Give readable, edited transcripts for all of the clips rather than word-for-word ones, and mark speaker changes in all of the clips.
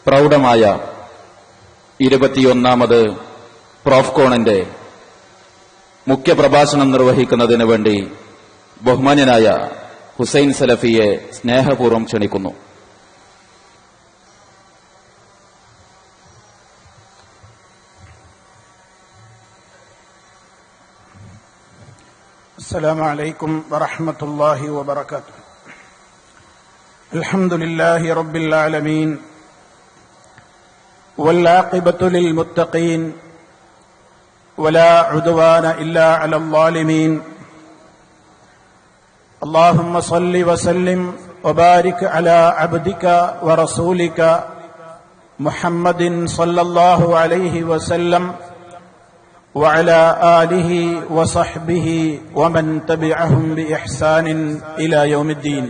Speaker 1: പ്രൗഢമായ 21ാമത് പ്രോഫ്കോണിന്റെ മുഖ്യപ്രഭാഷണം നിർവഹിക്കുന്നതിന് വേണ്ടി ബഹുമാന്യനായ ഹുസൈൻ സലഫിയെ സ്നേഹപൂർവ്വം ക്ഷണിക്കുന്നു.
Speaker 2: السلام عليكم ورحمة الله وبركاته. الحمد لله رب العالمين والعاقبة للمتقين ولا عدوان إلا على الظالمين. اللهم صل وسلم وبارك على عبدك ورسولك محمد صلى الله عليه وسلم وعلى آله وصحبه ومن تبعهم بإحسان إلى يوم الدين.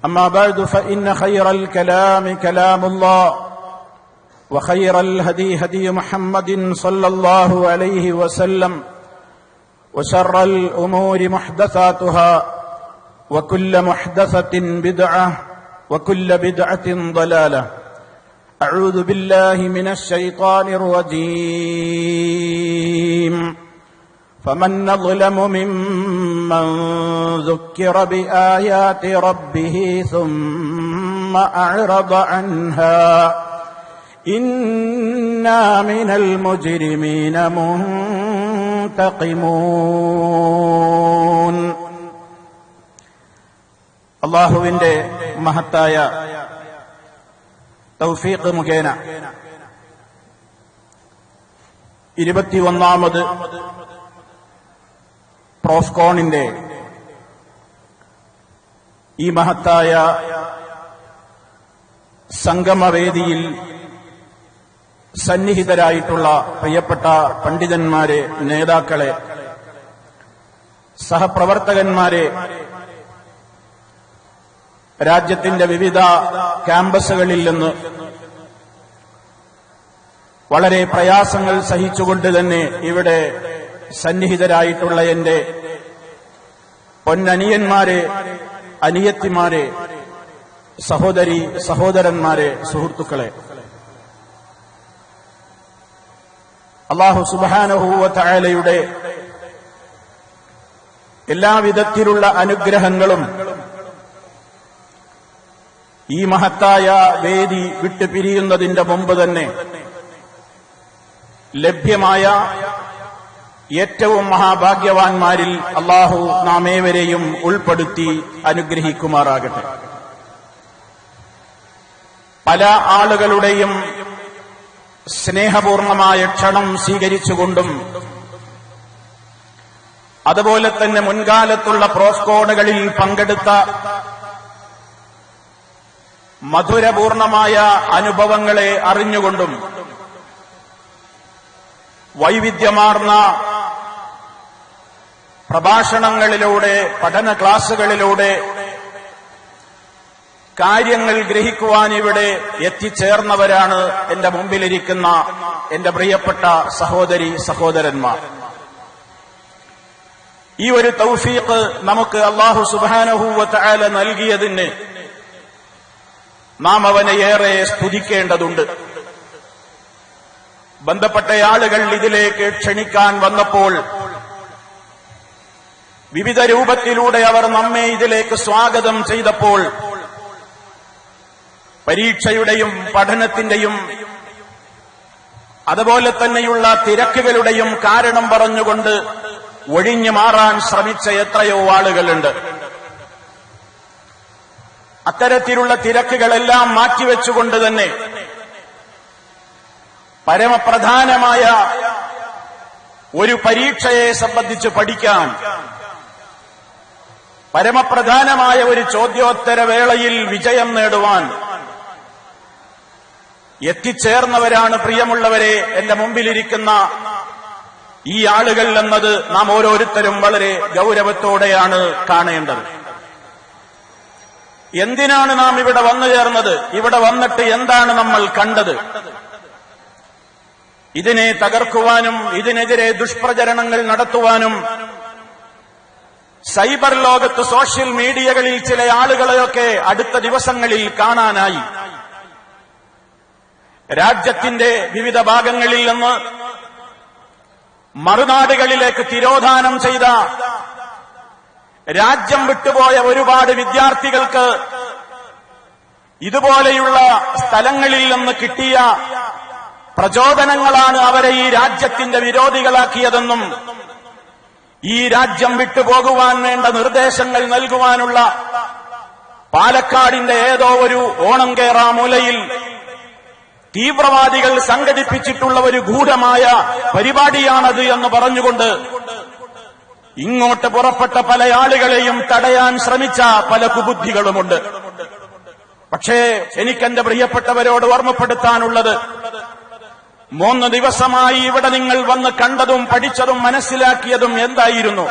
Speaker 2: أما بعد فإن خير الكلام كلام الله وخير الهدي هدي محمد صلى الله عليه وسلم وشر الأمور محدثاتها وكل محدثة بدعة وكل بدعة ضلالة. أعوذ بالله من الشيطان الرجيم. فمن أظلم ممن ذكر بآيات ربه ثم أعرض عنها إنا من المجرمين منتقمون. അല്ലാഹുവിന്റെ മഹത്തായ തൗഫീഖ് മുഖേന 21ാമത് പ്രോഫ്കോണിന്റെ ഈ മഹത്തായ സംഗമവേദിയിൽ സന്നിഹിതരായിട്ടുള്ള പ്രിയപ്പെട്ട പണ്ഡിതന്മാരെ, നേതാക്കളെ, സഹപ്രവർത്തകന്മാരെ, രാജ്യത്തിന്റെ വിവിധ ക്യാമ്പസുകളിൽ നിന്ന് വളരെ പ്രയാസങ്ങൾ സഹിച്ചുകൊണ്ട് തന്നെ ഇവിടെ സന്നിഹിതരായിട്ടുള്ള എന്റെ പൊന്നനിയന്മാരെ, അനിയത്തിമാരെ, സഹോദരി സഹോദരന്മാരെ, സുഹൃത്തുക്കളെ, അല്ലാഹു സുബ്ഹാനഹു വ തആലയുടെ എല്ലാവിധത്തിലുള്ള അനുഗ്രഹങ്ങളും ഈ മഹത്തായ വേദി വിട്ടുപിരിയുന്നതിന്റെ മുമ്പ് തന്നെ ലഭ്യമായ ഏറ്റവും മഹാഭാഗ്യവാന്മാരിൽ അല്ലാഹു നാമേവരെയും ഉൾപ്പെടുത്തി അനുഗ്രഹിക്കുമാറാകട്ടെ. പല ആളുകളുടെയും സ്നേഹപൂർണമായ ക്ഷണം സ്വീകരിച്ചുകൊണ്ടും അതുപോലെ തന്നെ മുൻകാലത്തുള്ള പ്രോഫ്കോണുകളിൽ പങ്കെടുത്ത മധുരപൂർണമായ അനുഭവങ്ങളെ അറിഞ്ഞുകൊണ്ടും വൈവിധ്യമാർന്ന പ്രഭാഷണങ്ങളിലൂടെ, പഠന ക്ലാസുകളിലൂടെ കാര്യങ്ങൾ ഗ്രഹിക്കുവാൻ ഇവിടെ എത്തിച്ചേർന്നവരാണ് എന്റെ മുമ്പിലിരിക്കുന്ന എന്റെ പ്രിയപ്പെട്ട സഹോദരി സഹോദരന്മാർ. ഈ ഒരു തൗഫീഖ് നമുക്ക് അല്ലാഹു സുബ്ഹാനഹു വ തആല നൽകിയതിന് നാം അവനെ ഏറെ സ്തുതിക്കേണ്ടതുണ്ട്. ബന്ധപ്പെട്ട ആളുകൾ ഇതിലേക്ക് ക്ഷണിക്കാൻ വന്നപ്പോൾ വിവിധ രൂപത്തിലൂടെ അവർ നമ്മെ ഇതിലേക്ക് സ്വാഗതം ചെയ്തപ്പോൾ പരീക്ഷയുടെയും പഠനത്തിന്റെയും അതുപോലെ തന്നെയുള്ള തിരക്കുകളുടെയും കാരണം പറഞ്ഞുകൊണ്ട് ഒഴിഞ്ഞു മാറാൻ ശ്രമിച്ച എത്രയോ ആളുകളുണ്ട്. അത്തരത്തിലുള്ള തിരക്കുകളെല്ലാം മാറ്റിവെച്ചുകൊണ്ട് തന്നെ പരമപ്രധാനമായ ഒരു പരീക്ഷയെ സംബന്ധിച്ച് പഠിക്കാൻ, പരമപ്രധാനമായ ഒരു ചോദ്യോത്തര വേളയിൽ വിജയം നേടുവാൻ എത്തിച്ചേർന്നവരാണ് പ്രിയമുള്ളവരെ എന്റെ മുമ്പിലിരിക്കുന്ന ഈ ആളുകൾ എന്നത് നാം ഓരോരുത്തരും വളരെ ഗൗരവത്തോടെയാണ് കാണേണ്ടത്. എന്തിനാണ് നാം ഇവിടെ വന്നു ചേർന്നത്? ഇവിടെ വന്നിട്ട് എന്താണ് നമ്മൾ കണ്ടത്? ഇതിനെ തകർക്കുവാനും ഇതിനെതിരെ ദുഷ്പ്രചരണങ്ങൾ നടത്തുവാനും സൈബർ ലോകത്ത് സോഷ്യൽ മീഡിയകളിൽ ചില ആളുകളെയൊക്കെ അടുത്ത ദിവസങ്ങളിൽ കാണാനായി. രാജ്യത്തിന്റെ വിവിധ ഭാഗങ്ങളിൽ നിന്ന് മറുനാടുകളിലേക്ക് തിരോധാനം ചെയ്ത, രാജ്യം വിട്ടുപോയ ഒരുപാട് വിദ്യാർത്ഥികൾക്ക് ഇതുപോലെയുള്ള സ്ഥലങ്ങളിൽ നിന്ന് കിട്ടിയ പ്രചോദനങ്ങളാണ് അവരെ ഈ രാജ്യത്തിന്റെ വിരോധികളാക്കിയതെന്നും ഈ രാജ്യം വിട്ടുപോകുവാൻ വേണ്ട നിർദ്ദേശങ്ങൾ നൽകുവാനുള്ള പാലക്കാടിന്റെ ഏതോ ഒരു ഓണം കേറാ മൂലയിൽ തീവ്രവാദികൾ സംഘടിപ്പിച്ചിട്ടുള്ള ഒരു ഗൂഢമായ പരിപാടിയാണത് എന്ന് പറഞ്ഞുകൊണ്ട് ഇങ്ങോട്ട് പുറപ്പെട്ട പല ആളുകളെയും തടയാൻ ശ്രമിച്ച പല കുബുദ്ധികളുമുണ്ട്. പക്ഷേ എനിക്കെന്റെ പ്രിയപ്പെട്ടവരോട് ഓർമ്മപ്പെടുത്താനുള്ളത്, 3 ദിവസമായി ഇവിടെ നിങ്ങൾ വന്ന് കണ്ടതും പഠിച്ചതും മനസ്സിലാക്കിയതും എന്തായിരുന്നു?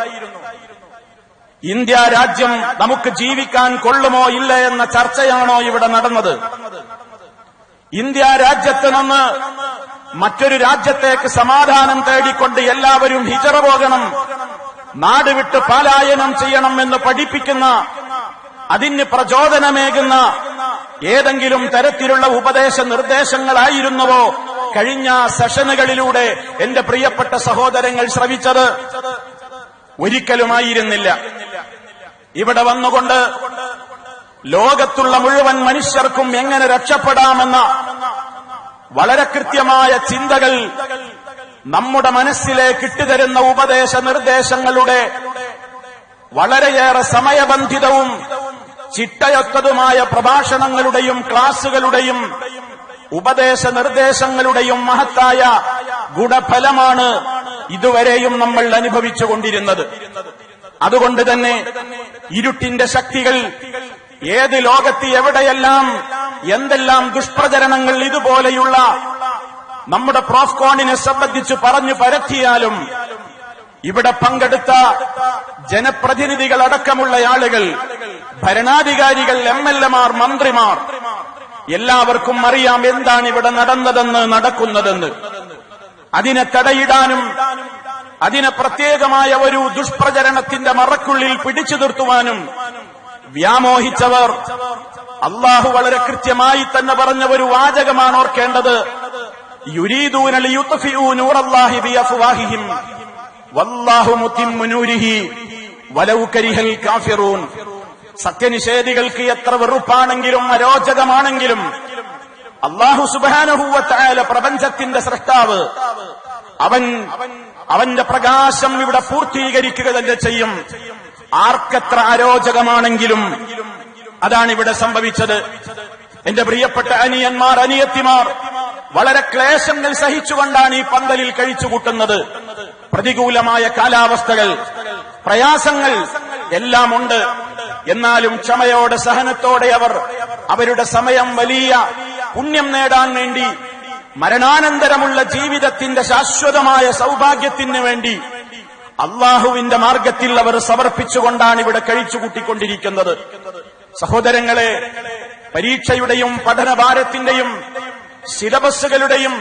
Speaker 2: ഇന്ത്യ രാജ്യം നമുക്ക് ജീവിക്കാൻ കൊള്ളുമോ ഇല്ല എന്ന ചർച്ചയാണോ ഇവിടെ നടന്നത്? ഇന്ത്യ രാജ്യത്ത് നിന്ന് മറ്റൊരു രാജ്യത്തേക്ക് സമാധാനം തേടിക്കൊണ്ട് എല്ലാവരും ഹിജറ പോകണം, നാട് വിട്ട് പലായനം ചെയ്യണം എന്ന് പഠിപ്പിക്കുന്ന, അതിന് പ്രചോദനമേകുന്ന ഏതെങ്കിലും തരത്തിലുള്ള ഉപദേശ നിർദ്ദേശങ്ങളായിരുന്നുവോ കഴിഞ്ഞ സെഷനുകളിലൂടെ എന്റെ പ്രിയപ്പെട്ട സഹോദരങ്ങൾ ശ്രവിച്ചത്? ഒരിക്കലുമായിരുന്നില്ല. ഇവിടെ വന്നുകൊണ്ട് ലോകത്തുള്ള മുഴുവൻ മനുഷ്യർക്കും എങ്ങനെ രക്ഷപ്പെടാമെന്ന വളരെ കൃത്യമായ ചിന്തകൾ നമ്മുടെ മനസ്സിലേക്ക് ഇട്ടുതരുന്ന ഉപദേശ നിർദ്ദേശങ്ങളുടെ വളരെയേറെ സമയബന്ധിതവും ചിട്ടയൊത്തതുമായ പ്രഭാഷണങ്ങളുടെയും ക്ലാസുകളുടെയും ഉപദേശ നിർദ്ദേശങ്ങളുടെയും മഹത്തായ ഗുണഫലമാണ് ഇതുവരെയും നമ്മൾ അനുഭവിച്ചുകൊണ്ടിരുന്നത്. അതുകൊണ്ട് തന്നെ ഇരുട്ടിന്റെ ശക്തികൾ ഏത് ലോകത്ത് എവിടെയെല്ലാം എന്തെല്ലാം ദുഷ്പ്രചരണങ്ങൾ ഇതുപോലെയുള്ള നമ്മുടെ പ്രോഫ്കോണിനെ സംബന്ധിച്ച് പറഞ്ഞു പരത്തിയാലും ഇവിടെ പങ്കെടുത്ത ജനപ്രതിനിധികളടക്കമുള്ള ആളുകൾ, ഭരണാധികാരികൾ, MLA-മാർ, മന്ത്രിമാർ, എല്ലാവർക്കും അറിയാം എന്താണ് ഇവിടെ നടന്നതെന്ന്, നടക്കുന്നതെന്ന്. അതിനെ തടയിടാനും അതിനെ പ്രത്യേകമായ ഒരു ദുഷ്പ്രചരണത്തിന്റെ മറക്കുള്ളിൽ പിടിച്ചു നിർത്തുവാനും വ്യാമോഹിച്ചവർ, അള്ളാഹു വളരെ കൃത്യമായി തന്നെ പറഞ്ഞ ഒരു വാചകമാണ് ഓർക്കേണ്ടത്. യുരീദൂന ലിയുത്ഫിഊ നൂറല്ലാഹി ബിഅഫ്വാഹിഹിം വല്ലാഹു മുതിമ്മു നൂരിഹി വലൗ കരിഹൽ കാഫിറൂൻ. സത്യനിഷേധികൾക്ക് എത്ര വെറുപ്പാണെങ്കിലും അരോചകമാണെങ്കിലും അല്ലാഹു സുബ്ഹാനഹു വ തആല, പ്രപഞ്ചത്തിന്റെ സൃഷ്ടാവ്, അവന്റെ പ്രകാശം ഇവിടെ പൂർത്തീകരിക്കുക തന്നെ ചെയ്യും. ആർക്കെത്ര അരോചകമാണെങ്കിലും. അതാണ് ഇവിടെ സംഭവിച്ചത്. എന്റെ പ്രിയപ്പെട്ട അനിയന്മാർ, അനിയത്തിമാർ വളരെ ക്ലേശങ്ങൾ സഹിച്ചുകൊണ്ടാണ് ഈ പന്തലിൽ കഴിച്ചുകൂട്ടുന്നത്. പ്രതികൂലമായ കാലാവസ്ഥകൾ, പ്രയാസങ്ങൾ എല്ലാം ഉണ്ട്. എന്നാലും ക്ഷമയോടെ, സഹനത്തോടെ അവർ അവരുടെ സമയം വലിയ പുണ്യം നേടാൻ വേണ്ടി, മരണാനന്തരമുള്ള ജീവിതത്തിന്റെ ശാശ്വതമായ സൗഭാഗ്യത്തിന് വേണ്ടി അള്ളാഹുവിന്റെ മാർഗത്തിൽ അവർ സമർപ്പിച്ചുകൊണ്ടാണ് ഇവിടെ കഴിച്ചുകൂട്ടിക്കൊണ്ടിരിക്കുന്നത്. സഹോദരങ്ങളെ, പരീക്ഷയുടെയും പഠനഭാരത്തിന്റെയും സിലബസുകളുടെയും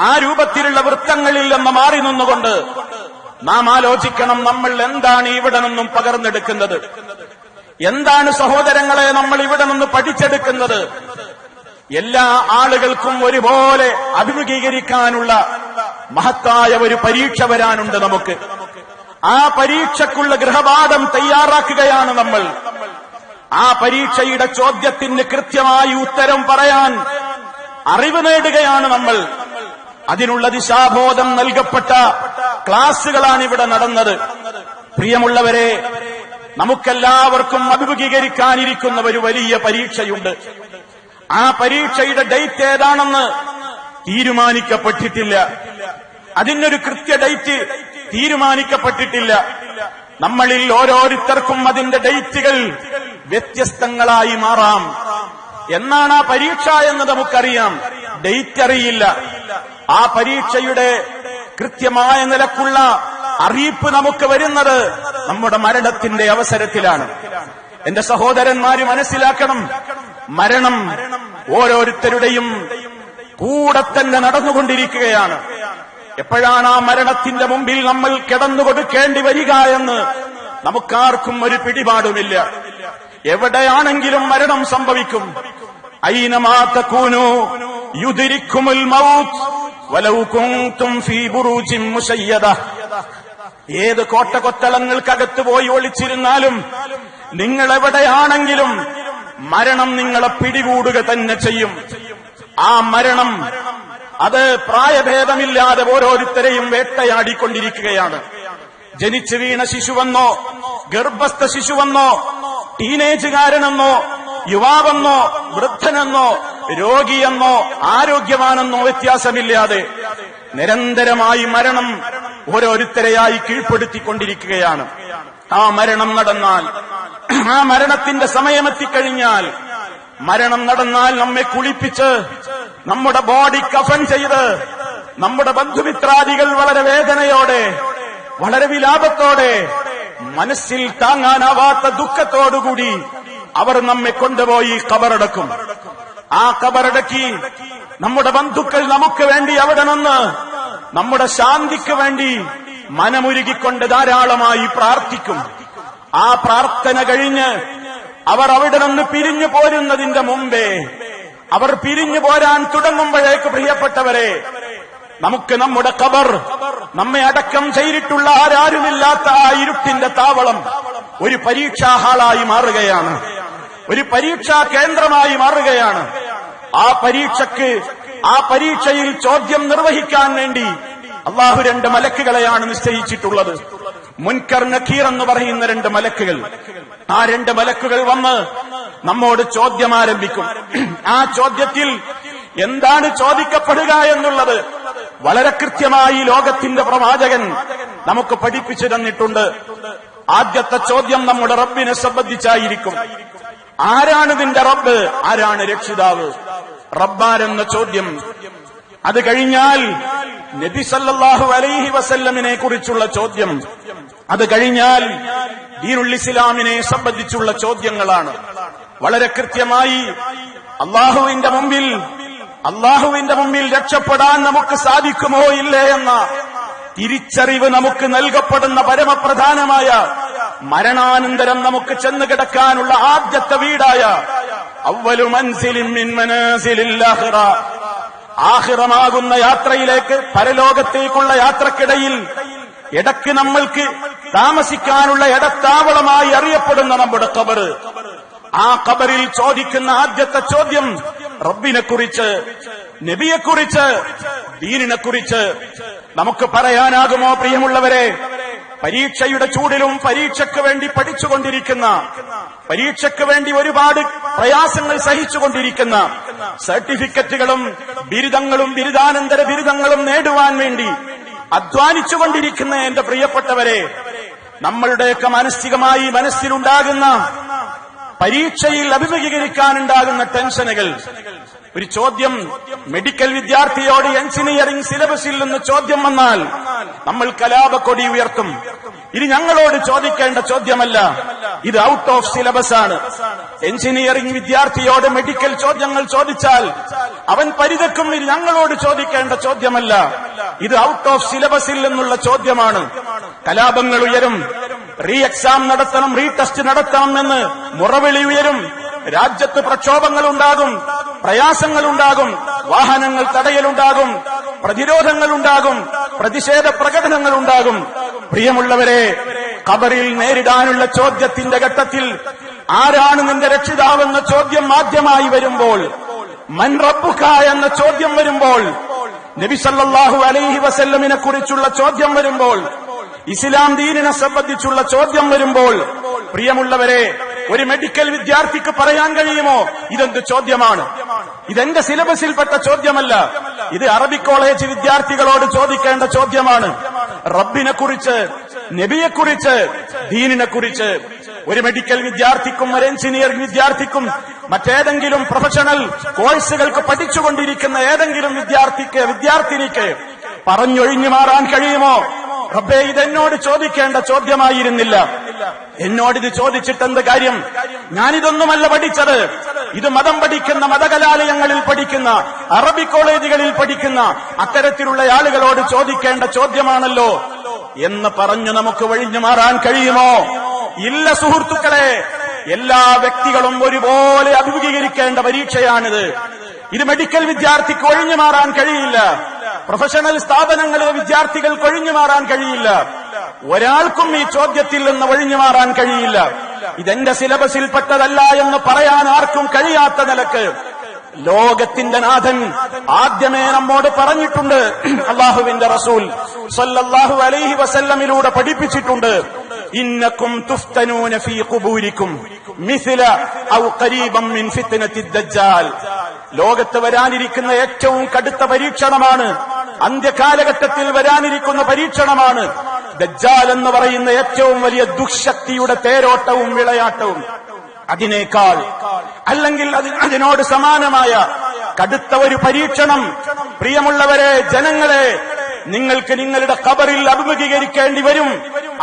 Speaker 2: ആ രൂപത്തിലുള്ള വൃത്തങ്ങളിൽ നിന്ന് മാറി നിന്നുകൊണ്ട് നാം ആലോചിക്കണം, നമ്മൾ എന്താണ് ഇവിടെ നിന്നും പകർന്നെടുക്കുന്നത്? എന്താണ് സഹോദരങ്ങളെ നമ്മൾ ഇവിടെ നിന്ന് പഠിച്ചെടുക്കുന്നത്? എല്ലാ ആളുകൾക്കും ഒരുപോലെ അഭിമുഖീകരിക്കാനുള്ള മഹത്തായ ഒരു പരീക്ഷ വരാനുണ്ട് നമുക്ക്. ആ പരീക്ഷയ്ക്കുള്ള ഗൃഹപാഠം തയ്യാറാക്കുകയാണ് നമ്മൾ. ആ പരീക്ഷയുടെ ചോദ്യത്തിന് കൃത്യമായി ഉത്തരം പറയാൻ അറിവ് നേടുകയാണ് നമ്മൾ. അതിനുള്ള ദിശാബോധം നൽകപ്പെട്ട ക്ലാസുകളാണ് ഇവിടെ നടന്നത്. പ്രിയമുള്ളവരെ, നമുക്കെല്ലാവർക്കും അഭിമുഖീകരിക്കാനിരിക്കുന്ന ഒരു വലിയ പരീക്ഷയുണ്ട്. ആ പരീക്ഷയുടെ ഡേറ്റ് ഏതാണെന്ന് തീരുമാനിക്കപ്പെട്ടിട്ടില്ല. അതിനൊരു കൃത്യ ഡേറ്റ് തീരുമാനിക്കപ്പെട്ടിട്ടില്ല. നമ്മളിൽ ഓരോരുത്തർക്കും അതിന്റെ ഡേറ്റുകൾ വ്യത്യസ്തങ്ങളായി മാറാം. എന്നാണ് ആ പരീക്ഷ എന്ന് നമുക്കറിയാം, ഡേറ്റ് അറിയില്ല. ആ പരീക്ഷയുടെ കൃത്യമായ നിലക്കുള്ള അറിയിപ്പ് നമുക്ക് വരുന്നത് നമ്മുടെ മരണത്തിന്റെ അവസരത്തിലാണ്. എന്റെ സഹോദരന്മാര് മനസ്സിലാക്കണം, മരണം ഓരോരുത്തരുടെയും കൂടെ തന്നെ നടന്നുകൊണ്ടിരിക്കുകയാണ്. എപ്പോഴാണ് ആ മരണത്തിന്റെ മുമ്പിൽ നമ്മൾ കിടന്നുകൊടുക്കേണ്ടി വരിക എന്ന് നമുക്കാർക്കും ഒരു പിടിപാടുമില്ല. എവിടെയാണെങ്കിലും മരണം സംഭവിക്കും. ഐനമാ തകൂനു യുദ്രിക്കുമുൽ മൗത്ത് വലൗ കുൻതും ഫീ ബുറൂജിൻ മുശയ്യദ. ഏത് കോട്ടകൊത്തളങ്ങൾക്കകത്ത് പോയി ഒളിച്ചിരുന്നാലും നിങ്ങൾ എവിടെയാണെങ്കിലും മരണം നിങ്ങളെ പിടികൂടുക തന്നെ ചെയ്യും. ആ മരണം അത് പ്രായഭേദമില്ലാതെ ഓരോരുത്തരെയും വേട്ടയാടിക്കൊണ്ടിരിക്കുകയാണ്. ജനിച്ചു വീണ ശിശുവെന്നോ ഗർഭസ്ഥ ശിശുവെന്നോ ടീനേജുകാരനെന്നോ യുവാവെന്നോ വൃദ്ധനെന്നോ രോഗിയെന്നോ ആരോഗ്യവാനെന്നോ വ്യത്യാസമില്ലാതെ നിരന്തരമായി മരണം ഓരോരുത്തരെയായി കീഴ്പ്പെടുത്തിക്കൊണ്ടിരിക്കുകയാണ്. ആ മരണം നടന്നാൽ, ആ മരണത്തിന്റെ സമയമെത്തിക്കഴിഞ്ഞാൽ, മരണം നടന്നാൽ നമ്മെ കുളിപ്പിച്ച് നമ്മുടെ ബോഡി കഫൻ ചെയ്ത് നമ്മുടെ ബന്ധുമിത്രാദികൾ വളരെ വേദനയോടെ വളരെ വിലാപത്തോടെ മനസ്സിൽ താങ്ങാനാവാത്ത ദുഃഖത്തോടുകൂടി അവർ നമ്മെ കൊണ്ടുപോയി ഖബറടക്കും. ആ ഖബറടക്കി നമ്മുടെ ബന്ധുക്കൾ നമുക്ക് വേണ്ടി അവിടെ നിന്ന് നമ്മുടെ ശാന്തിക്ക് വേണ്ടി മനമുരുകിക്കൊണ്ട് ധാരാളമായി പ്രാർത്ഥിക്കും. ആ പ്രാർത്ഥന കഴിഞ്ഞ് അവർ അവിടെ നിന്ന് പിരിഞ്ഞു പോരുന്നതിന്റെ മുമ്പേ, അവർ പിരിഞ്ഞു പോരാൻ തുടങ്ങുമ്പോഴേക്ക് പ്രിയപ്പെട്ടവരെ, നമുക്ക് നമ്മുടെ ഖബർ, നമ്മെ അടക്കം ചെയ്തിട്ടുള്ള ആരാരുമില്ലാത്ത ആ ഇരുട്ടിന്റെ താവളം ഒരു പരീക്ഷാ ഹാളായി മാറുകയാണ്, ഒരു പരീക്ഷാ കേന്ദ്രമായി മാറുകയാണ്. ആ പരീക്ഷയിൽ ചോദ്യം നിർവഹിക്കാൻ വേണ്ടി അള്ളാഹു 2 മലക്കുകളെയാണ് നിശ്ചയിച്ചിട്ടുള്ളത്. മുൻകർ നക്കീർ എന്ന് പറയുന്ന 2 മലക്കുകൾ. ആ 2 മലക്കുകൾ വന്ന് നമ്മോട് ചോദ്യം ആരംഭിക്കും. ആ ചോദ്യത്തിൽ എന്താണ് ചോദിക്കപ്പെടുക എന്നുള്ളത് വളരെ കൃത്യമായി ലോകത്തിന്റെ പ്രവാചകൻ നമുക്ക് പഠിപ്പിച്ചു തന്നിട്ടുണ്ട്. ആദ്യത്തെ ചോദ്യം നമ്മുടെ റബ്ബിനെ സംബന്ധിച്ചായിരിക്കും. ആരാണ് നിന്റെ റബ്ബ്, ആരാണ് രക്ഷിതാവ്, റബ്ബാരെന്ന ചോദ്യം. അത് കഴിഞ്ഞാൽ നബി സല്ലല്ലാഹു അലൈഹി വസല്ലമിനെ കുറിച്ചുള്ള ചോദ്യം. അത് കഴിഞ്ഞാൽ ദീനുൽ ഇസ്ലാമിനെ സംബന്ധിച്ചുള്ള ചോദ്യങ്ങളാണ്. വളരെ കൃത്യമായി അള്ളാഹുവിന്റെ മുമ്പിൽ രക്ഷപ്പെടാൻ നമുക്ക് സാധിക്കുമോ ഇല്ലേ എന്ന തിരിച്ചറിവ് നമുക്ക് നൽകപ്പെടുന്ന പരമപ്രധാനമായ മരണാനന്തരം നമുക്ക് ചെന്ന് കിടക്കാനുള്ള ആദ്യത്തെ വീടായ അവ്വലു മൻസിലിൻ മിൻ മനാസിലിൽ ആഖിറ, ആഖിറമാകുന്ന യാത്രയിലേക്ക്, പരലോകത്തേക്കുള്ള യാത്രക്കിടയിൽ ഇടയ്ക്ക് നമ്മൾക്ക് താമസിക്കാനുള്ള ഇടത്താവളമായി അറിയപ്പെടുന്ന നമ്മുടെ ഖബർ. ആ ഖബറിൽ ചോദിക്കുന്ന ആദ്യത്തെ ചോദ്യം റബ്ബിനെക്കുറിച്ച്, നബിയെക്കുറിച്ച്, ദീനിനെക്കുറിച്ച് നമുക്ക് പറയാനാകുമോ പ്രിയമുള്ളവരെ? പരീക്ഷയുടെ ചൂടിലും പരീക്ഷയ്ക്ക് വേണ്ടി പഠിച്ചുകൊണ്ടിരിക്കുന്ന, പരീക്ഷയ്ക്ക് വേണ്ടി ഒരുപാട് പ്രയാസങ്ങൾ സഹിച്ചുകൊണ്ടിരിക്കുന്ന, സർട്ടിഫിക്കറ്റുകളും ബിരുദങ്ങളും ബിരുദാനന്തര ബിരുദങ്ങളും നേടുവാൻ വേണ്ടി അധ്വാനിച്ചുകൊണ്ടിരിക്കുന്ന എന്റെ പ്രിയപ്പെട്ടവരെ, നമ്മളുടെയൊക്കെ മാനസികമായി മനസ്സിലുണ്ടാകുന്ന, പരീക്ഷയിൽ അഭിമുഖീകരിക്കാനുണ്ടാകുന്ന ടെൻഷനുകൾ. ഒരു ചോദ്യം മെഡിക്കൽ വിദ്യാർത്ഥിയോട് എഞ്ചിനീയറിംഗ് സിലബസിൽ നിന്ന് ചോദ്യം വന്നാൽ നമ്മൾ കലാപക്കൊടി ഉയർത്തും. ഇത് ഞങ്ങളോട് ചോദിക്കേണ്ട ചോദ്യമല്ല, ഇത് ഔട്ട് ഓഫ് സിലബസ് ആണ്. എഞ്ചിനീയറിംഗ് വിദ്യാർത്ഥിയോട് മെഡിക്കൽ ചോദ്യങ്ങൾ ചോദിച്ചാൽ അവൻ പരിതക്കും. ഇത് ഞങ്ങളോട് ചോദിക്കേണ്ട ചോദ്യമല്ല, ഇത് ഔട്ട് ഓഫ് സിലബസിൽ നിന്നുള്ള ചോദ്യമാണ്. കലാപങ്ങൾ ഉയരും, റീ എക്സാം നടത്തണം, റീ ടെസ്റ്റ് നടത്തണം എന്ന് മുറവിളി ഉയരും. രാജ്യത്ത് പ്രക്ഷോഭങ്ങളുണ്ടാകും, പ്രയാസങ്ങളുണ്ടാകും, വാഹനങ്ങൾ തടയലുണ്ടാകും, പ്രതിരോധങ്ങളുണ്ടാകും, പ്രതിഷേധ പ്രകടനങ്ങളുണ്ടാകും. പ്രിയമുള്ളവരെ, ഖബറിൽ നേരിടാനുള്ള ചോദ്യത്തിന്റെ ഘട്ടത്തിൽ ആരാണ് നിന്റെ രക്ഷിതാവെന്ന ചോദ്യം ആദ്യമായി വരുമ്പോൾ, മൻ റബ്ബുക എന്ന ചോദ്യം വരുമ്പോൾ, നബി സല്ലല്ലാഹു അലൈഹി വസല്ലമിനെ കുറിച്ചുള്ള ചോദ്യം വരുമ്പോൾ, ഇസ്ലാം ദീനിനെ സംബന്ധിച്ചുള്ള ചോദ്യം വരുമ്പോൾ, പ്രിയമുള്ളവരെ, ഒരു മെഡിക്കൽ വിദ്യാർത്ഥിക്ക് പറയാൻ കഴിയുമോ ഇതെന്ത് ചോദ്യമാണ്, ഇതെന്റെ സിലബസിൽപ്പെട്ട ചോദ്യമല്ല, ഇത് അറബിക് കോളേജ് വിദ്യാർത്ഥികളോട് ചോദിക്കേണ്ട ചോദ്യമാണ്. റബ്ബിനെക്കുറിച്ച്, നബിയെക്കുറിച്ച്, ദീനിനെക്കുറിച്ച് ഒരു മെഡിക്കൽ വിദ്യാർത്ഥിക്കും ഒരു എഞ്ചിനീയറിംഗ് വിദ്യാർത്ഥിക്കും മറ്റേതെങ്കിലും പ്രൊഫഷണൽ കോഴ്സുകൾക്ക് പഠിച്ചുകൊണ്ടിരിക്കുന്ന ഏതെങ്കിലും വിദ്യാർത്ഥിനിക്ക് പറഞ്ഞൊഴിഞ്ഞു മാറാൻ കഴിയുമോ? റബ്ബേ, ഇതെന്നോട് ചോദിക്കേണ്ട ചോദ്യമായിരുന്നില്ല, എന്നോടിത് ചോദിച്ചിട്ടെന്ത് കാര്യം, ഞാനിതൊന്നുമല്ല പഠിച്ചത്, ഇത് മതം പഠിക്കുന്ന, മതകലാലയങ്ങളിൽ പഠിക്കുന്ന, അറബി കോളേജുകളിൽ പഠിക്കുന്ന അത്തരത്തിലുള്ള ആളുകളോട് ചോദിക്കേണ്ട ചോദ്യമാണല്ലോ എന്ന് പറഞ്ഞു നമുക്ക് ഒഴിഞ്ഞു മാറാൻ കഴിയുമോ? ഇല്ല സുഹൃത്തുക്കളെ, എല്ലാ വ്യക്തികളും ഒരുപോലെ അഭിമുഖീകരിക്കേണ്ട പരീക്ഷയാണിത്. ഇത് മെഡിക്കൽ വിദ്യാർത്ഥിക്ക് ഒഴിഞ്ഞു മാറാൻ കഴിയില്ല. പ്രൊഫഷണൽ സ്ഥാപനങ്ങളിലെ വിദ്യാർത്ഥികൾക്ക് ഒഴിഞ്ഞു മാറാൻ കഴിയില്ല. ഒരാൾക്കും ഈ ചോദ്യത്തിൽ നിന്ന് ഒഴിഞ്ഞു മാറാൻ കഴിയില്ല. ഇതെന്റെ സിലബസിൽപ്പെട്ടതല്ല എന്ന് പറയാൻ ആർക്കും കഴിയാത്ത നിലക്ക് ലോകത്തിന്റെ നാഥൻ ആദ്യമേ നമ്മോട് പറഞ്ഞിട്ടുണ്ട്. അല്ലാഹുവിന്റെ റസൂൽ സല്ലല്ലാഹു അലൈഹി വസല്ലമിലൂടെ പഠിപ്പിച്ചിട്ടുണ്ട്. ഇന്നക്കും തുഫ്തനൂന ഫീ ഖുബൂരിക്കും മിസ്ല ഔ ഖരീബൻ മിൻ ഫിത്നത്തിദ് ദജ്ജാൽ. ലോകത്ത് വരാനിരിക്കുന്ന ഏറ്റവും കടുത്ത പരീക്ഷണമാണ്, അന്ത്യകാലഘട്ടത്തിൽ വരാനിരിക്കുന്ന പരീക്ഷണമാണ് ദജ്ജാൽ എന്ന് പറയുന്ന ഏറ്റവും വലിയ ദുഃശക്തിയുടെ തേരോട്ടവും വിളയാട്ടവും. അതിനേക്കാൾ അല്ലെങ്കിൽ അതിനോട് സമാനമായ കടുത്ത ഒരു പരീക്ഷണം പ്രിയമുള്ളവരെ, ജനങ്ങളെ, നിങ്ങൾക്ക് നിങ്ങളുടെ ഖബറിൽ അഭിമുഖീകരിക്കേണ്ടി വരും.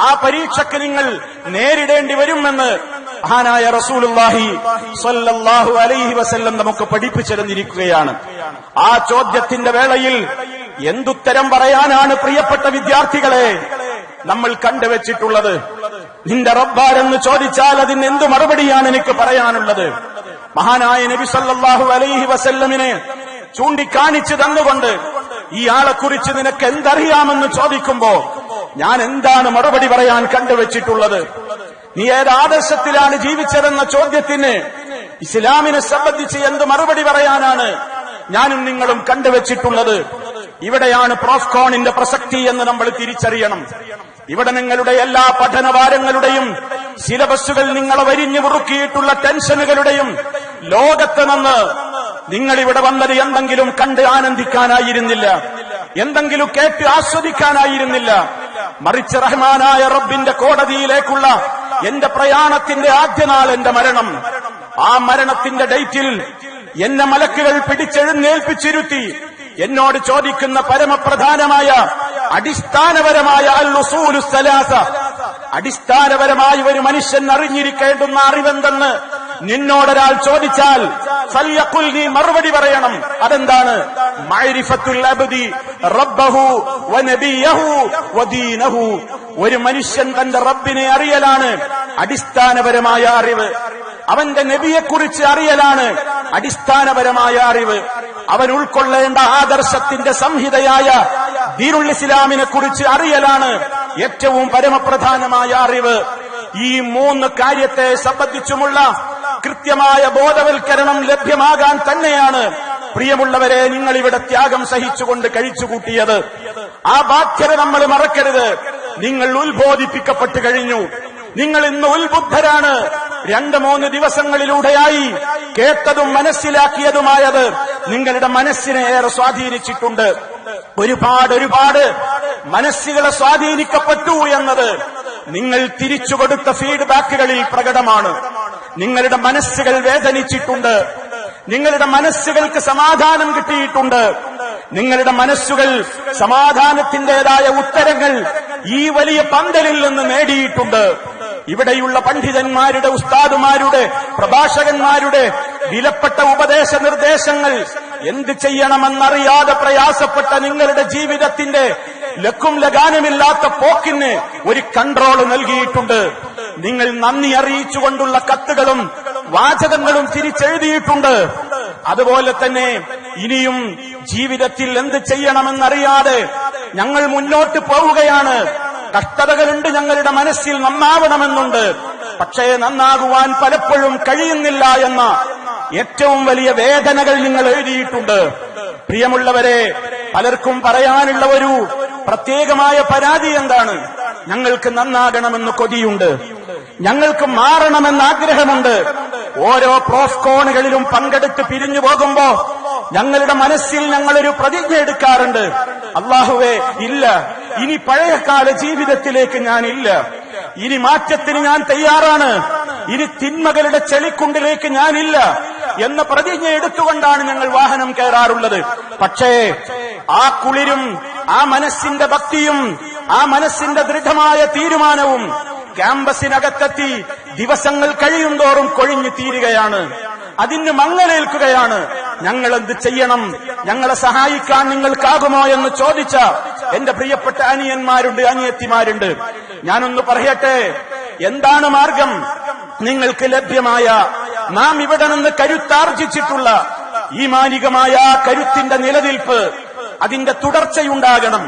Speaker 2: ആ പരീക്ഷയ്ക്ക് നിങ്ങൾ നേരിടേണ്ടി വരുമെന്ന് മഹാനായ റസൂലുള്ളാഹി സ്വല്ലല്ലാഹു അലൈഹി വസല്ലം നമുക്ക് പഠിപ്പിച്ചിരുന്നിരിക്കുകയാണ്. ആ ചോദ്യത്തിന്റെ വേളയിൽ എന്തുത്തരം പറയാനാണ് പ്രിയപ്പെട്ട വിദ്യാർത്ഥികളെ നമ്മൾ കണ്ടുവച്ചിട്ടുള്ളത്? നിന്റെ റബ്ബാരെന്ന് ചോദിച്ചാൽ അതിന് എന്തു മറുപടിയാണ് എനിക്ക് പറയാനുള്ളത്? മഹാനായ നബി സല്ലല്ലാഹു അലൈഹി വസല്ലമിനെ ചൂണ്ടിക്കാണിച്ചു തന്നുകൊണ്ട് ഇയാളെക്കുറിച്ച് നിനക്ക് എന്തറിയാമെന്ന് ചോദിക്കുമ്പോ ഞാൻ എന്താണ് മറുപടി പറയാൻ കണ്ടുവച്ചിട്ടുള്ളത്? നീ ഏത് ആദർശത്തിലാണ് ജീവിച്ചതെന്ന ചോദ്യത്തിന് ഇസ്ലാമിനെ സംബന്ധിച്ച് എന്ത് മറുപടി പറയാനാണ് ഞാനും നിങ്ങളും കണ്ടുവച്ചിട്ടുള്ളത്? ഇവിടെയാണ് പ്രോഫ്കോണിന്റെ പ്രസക്തി എന്ന് നമ്മൾ തിരിച്ചറിയണം. ഇവിടെ നിങ്ങളുടെ എല്ലാ പഠനഭാരങ്ങളുടെയും സിലബസുകൾ നിങ്ങളെ വരിഞ്ഞു മുറുക്കിയിട്ടുള്ള ടെൻഷനുകളുടെയും ലോകത്ത് നിന്ന് നിങ്ങളിവിടെ വന്നത് എന്തെങ്കിലും കണ്ട് ആനന്ദിക്കാനായിരുന്നില്ല, എന്തെങ്കിലും കേട്ട് ആസ്വദിക്കാനായിരുന്നില്ല. മറിച്ച് റഹ്മാനായ റബ്ബിന്റെ കോടതിയിലേക്കുള്ള എന്റെ പ്രയാണത്തിന്റെ ആദ്യ നാൾ എന്റെ മരണം. ആ മരണത്തിന്റെ ഡേറ്റിൽ എന്നെ മലക്കുകൾ പിടിച്ചെഴുന്നേൽപ്പിച്ചിരുത്തി എന്നോട് ചോദിക്കുന്ന പരമപ്രധാനമായ അടിസ്ഥാനപരമായ അൽ-ഉസൂലു സലാസ, അടിസ്ഥാനപരമായ ഒരു മനുഷ്യൻ അറിഞ്ഞിരിക്കേണ്ടുന്ന അറിവെന്തെന്ന് നിന്നോടൊരാൾ ചോദിച്ചാൽ ഫൽയഖുൽ, നീ മറുപടി പറയണം. അതെന്താണ്? മഅരിഫത്തുൽ അബ്ദി റബ്ബഹു വനബിയഹു വദീനഹു. ഒരു മനുഷ്യൻ തന്റെ റബ്ബിനെ അറിയലാണ് അടിസ്ഥാനപരമായ അറിവ്. അവന്റെ നബിയെക്കുറിച്ച് അറിയലാണ് അടിസ്ഥാനപരമായ അറിവ്. അവൻ ഉൾക്കൊള്ളേണ്ട ആദർശത്തിന്റെ സംഹിതയായ ദീനുൽ ഇസ്ലാമിനെ കുറിച്ച് അറിയലാണ് ഏറ്റവും പരമപ്രധാനമായ അറിവ്. ഈ മൂന്ന് കാര്യത്തെ സംബന്ധിച്ചുമുള്ള കൃത്യമായ ബോധവൽക്കരണം ലഭ്യമാകാൻ തന്നെയാണ് പ്രിയമുള്ളവരെ നിങ്ങൾ ഇവിടെ ത്യാഗം സഹിച്ചുകൊണ്ട് കഴിച്ചുകൂട്ടിയത്. ആ ബാധ്യത നമ്മൾ മറക്കരുത്. നിങ്ങൾ ഉത്ബോധിപ്പിക്കപ്പെട്ടു കഴിഞ്ഞു. നിങ്ങൾ ഇന്ന് ഉത്ബുദ്ധരാണ്. 2-3 ദിവസങ്ങളിലൂടെയായി കേട്ടതും മനസ്സിലാക്കിയതുമായത് നിങ്ങളുടെ മനസ്സിനെ ഏറെ സ്വാധീനിച്ചിട്ടുണ്ട്. ഒരുപാട് മനസ്സുകളെ സ്വാധീനിക്കപ്പെട്ടു എന്നത് നിങ്ങൾ തിരിച്ചുകൊടുത്ത ഫീഡ്ബാക്കുകളിൽ പ്രകടമാണ്. നിങ്ങളുടെ മനസ്സുകൾ വേദനിച്ചിട്ടുണ്ട്. നിങ്ങളുടെ മനസ്സുകൾക്ക് സമാധാനം കിട്ടിയിട്ടുണ്ട്. നിങ്ങളുടെ മനസ്സുകൾ സമാധാനത്തിന്റേതായ ഉത്തരങ്ങൾ ഈ വലിയ പന്തലിൽ നിന്ന് നേടിയിട്ടുണ്ട്. ഇവിടെയുള്ള പണ്ഡിതന്മാരുടെ, ഉസ്താദുമാരുടെ, പ്രഭാഷകന്മാരുടെ വിലപ്പെട്ട ഉപദേശ നിർദ്ദേശങ്ങൾ എന്ത് ചെയ്യണമെന്നറിയാതെ പ്രയാസപ്പെട്ട നിങ്ങളുടെ ജീവിതത്തിന്റെ ലക്കും ലഗാനുമില്ലാത്ത പോക്കിന് ഒരു കൺട്രോൾ നൽകിയിട്ടുണ്ട്. നിങ്ങൾ നന്ദി അറിയിച്ചുകൊണ്ടുള്ള കത്തുകളും വാചകങ്ങളും തിരിച്ചെഴുതിയിട്ടുണ്ട്. അതുപോലെ തന്നെ ഇനിയും ജീവിതത്തിൽ എന്ത് ചെയ്യണമെന്നറിയാതെ ഞങ്ങൾ മുന്നോട്ട് പോവുകയാണ്. കഷ്ടതകളുണ്ട്, ഞങ്ങളുടെ മനസ്സിൽ നന്നാവണമെന്നുണ്ട്. പക്ഷേ നന്നാകുവാൻ പലപ്പോഴും കഴിയുന്നില്ല എന്ന ഏറ്റവും വലിയ വേദനകൾ നിങ്ങൾ എഴുതിയിട്ടുണ്ട്. പ്രിയമുള്ളവരെ, പലർക്കും പറയാനുള്ള ഒരു പ്രത്യേകമായ പരാതി എന്താണ്? ഞങ്ങൾക്ക് നന്നാകണമെന്ന് കൊതിയുണ്ട്, ഞങ്ങൾക്ക് മാറണമെന്ന് ആഗ്രഹമുണ്ട്. ഓരോ പ്രോഫ്കോണുകളിലും പങ്കെടുത്ത് പിരിഞ്ഞു പോകുമ്പോ ഞങ്ങളുടെ മനസ്സിൽ ഞങ്ങളൊരു പ്രതിജ്ഞ എടുക്കാറുണ്ട്. അല്ലാഹുവേ, ഇല്ല, ഇനി പഴയകാല ജീവിതത്തിലേക്ക് ഞാനില്ല, ഇനി മാറ്റത്തിന് ഞാൻ തയ്യാറാണ്, ഇനി തിന്മകളുടെ ചെളിക്കുണ്ടിലേക്ക് ഞാനില്ല എന്ന പ്രതിജ്ഞ എടുത്തുകൊണ്ടാണ് ഞങ്ങൾ വാഹനം കയറാറുള്ളത്. പക്ഷേ ആ കുളിരും ആ മനസ്സിന്റെ ഭക്തിയും ആ മനസ്സിന്റെ ദൃഢമായ തീരുമാനവും ക്യാമ്പസിനകത്തെത്തി ദിവസങ്ങൾ കഴിയും തോറും കൊഴിഞ്ഞു തീരുകയാണ്. അതിന് മങ്ങലേൽക്കുകയാണ്. ഞങ്ങൾ എന്ത് ചെയ്യണം? ഞങ്ങളെ സഹായിക്കാൻ നിങ്ങൾക്കാകുമോ എന്ന് ചോദിച്ച എന്റെ പ്രിയപ്പെട്ട അനിയന്മാരുണ്ട്, അനിയത്തിമാരുണ്ട്. ഞാനൊന്ന് പറയട്ടെ, എന്താണ് മാർഗം? നിങ്ങൾക്ക് ലഭ്യമായ, നാം ഇവിടെ നിന്ന് കരുത്താർജിച്ചിട്ടുള്ള ഈമാനികമായ കരുത്തിന്റെ നിലനിൽപ്പ്, അതിന്റെ തുടർച്ചയുണ്ടാകണം.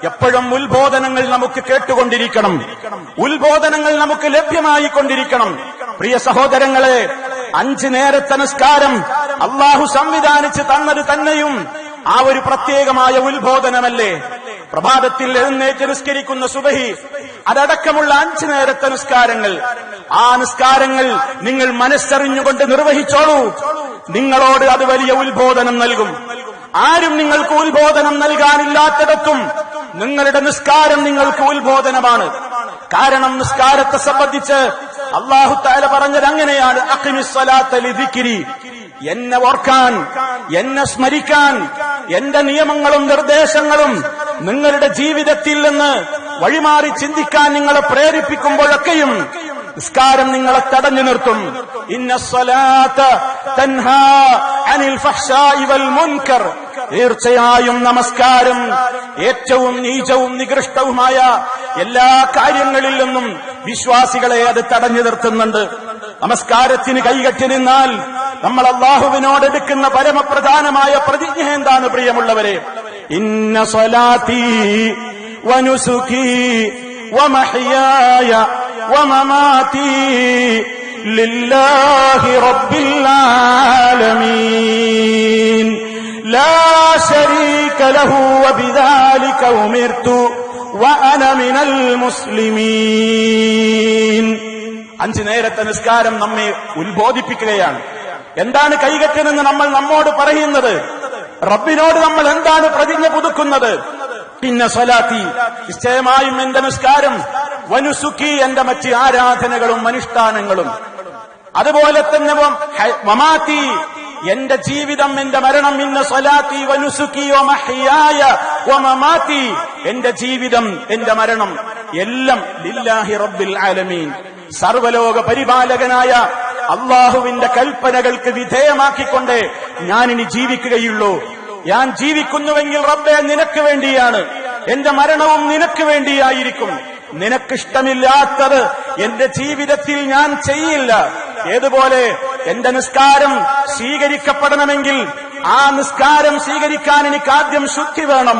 Speaker 2: എപ്പോഴും ഉത്ബോധനങ്ങൾ നമുക്ക് കേട്ടുകൊണ്ടിരിക്കണം, ഉത്ബോധനങ്ങൾ നമുക്ക് ലഭ്യമായി കൊണ്ടിരിക്കണം. പ്രിയ സഹോദരങ്ങളെ, 5 നേരത്തെ നിസ്കാരം അള്ളാഹു സംവിധാനിച്ച് തന്നത് തന്നെയും ആ ഒരു പ്രത്യേകമായ ഉത്ബോധനമല്ലേ? പ്രഭാതത്തിൽ എഴുന്നേറ്റ് നിസ്കരിക്കുന്ന സുബഹി, അതടക്കമുള്ള 5 നേരത്തെ നിസ്കാരങ്ങൾ, ആ നിസ്കാരങ്ങൾ നിങ്ങൾ മനസ്സറിഞ്ഞുകൊണ്ട് നിർവഹിച്ചോളൂ. നിങ്ങളോട് അത് വലിയ ഉത്ബോധനം നൽകും. ആരും നിങ്ങൾക്ക് ഉത്ബോധനം നൽകാനില്ലാത്തിടത്തും നിങ്ങളുടെ നിസ്കാരം നിങ്ങൾക്ക് ഉത്ബോധനമാണ്. കാരണം നിസ്കാരത്തെ സംബന്ധിച്ച് അല്ലാഹു തആല പറഞ്ഞത് അങ്ങനെയാണ്, അഖിമിസ്സലാത്ത ലിദിക്രി, എന്നെ ഓർക്കാൻ, എന്നെ സ്മരിക്കാൻ, എന്റെ നിയമങ്ങളും നിർദ്ദേശങ്ങളും നിങ്ങളുടെ ജീവിതത്തിൽ നിന്ന് വഴിമാറി ചിന്തിക്കാൻ നിങ്ങളെ പ്രേരിപ്പിക്കുമ്പോഴൊക്കെയും നിസ്കാരം നിങ്ങളെ തടഞ്ഞു നിർത്തും. ഇന്നസ്സലാത്ത തൻഹാ അനിൽ ഫഹ്ശാഇ വൽ മുൻകർ, തീർച്ചയായും നമസ്കാരം ഏറ്റവും നീചവും നികൃഷ്ടവുമായ എല്ലാ കാര്യങ്ങളിൽ നിന്നും വിശ്വാസികളെ അത് തടഞ്ഞു നിർത്തുന്നുണ്ട്. നമസ്കാരത്തിന് കൈകെട്ടി നിന്നാൽ നമ്മൾ അല്ലാഹുവിനോട് എടുക്കുന്ന പരമപ്രധാനമായ പ്രതിജ്ഞ എന്താണ് പ്രിയമുള്ളവരെ? ഇന്ന സ്വലാത്തി വനുസുകി വമഹ്യായ വമമാതി ലില്ലാഹി റബ്ബിൽ ആലമീൻ ലാ ശരീക ലഹു വബിദാലിക ഉമിർതു വഅന മിനൽ മുസ്ലിമീൻ. 5 നേരത്തെ നിസ്കാരം നമ്മെ ഉത്ബോധിപ്പിക്കുകയാണ്. എന്താണ് കൈകെട്ടനെന്ന് നമ്മൾ നമ്മോട് പറയുന്നത്? റബ്ബിനോട് നമ്മൾ എന്താണ് പ്രതിജ്ഞ പുതുക്കുന്നത്? ഇന്ന സ്വലാത്തി, നിശ്ചയമായും എന്റെ നിസ്കാരം, വനുസുക്കി, എന്റെ മറ്റ് ആരാധനകളും അനുഷ്ഠാനങ്ങളും, അതുപോലെ തന്നെ മമാത്തി, എന്റെ ജീവിതം, എന്റെ മരണം. ഇന്ന സ്വലാത്തി വനുസുക്കി വമഹ്യായ വമമാതി, എന്റെ ജീവിതം, എന്റെ മരണം എല്ലാം ലില്ലാഹി റബ്ബിൽ ആലമീൻ, സർവലോക പരിപാലകനായ അള്ളാഹുവിന്റെ കൽപ്പനകൾക്ക് വിധേയമാക്കിക്കൊണ്ട് ഞാനിനി ജീവിക്കുകയുള്ളൂ. ഞാൻ ജീവിക്കുന്നുവെങ്കിൽ റബ്ബേ നിനക്ക് വേണ്ടിയാണ്, എന്റെ മരണവും നിനക്ക് വേണ്ടിയായിരിക്കും. നിനക്കിഷ്ടമില്ലാത്തത് എന്റെ ജീവിതത്തിൽ ഞാൻ ചെയ്യില്ല. ഏതുപോലെ എന്റെ നിസ്കാരം സ്വീകരിക്കപ്പെടണമെങ്കിൽ ആ നിസ്കാരം സ്വീകരിക്കാൻ എനിക്ക് ആദ്യം ശുദ്ധി വേണം,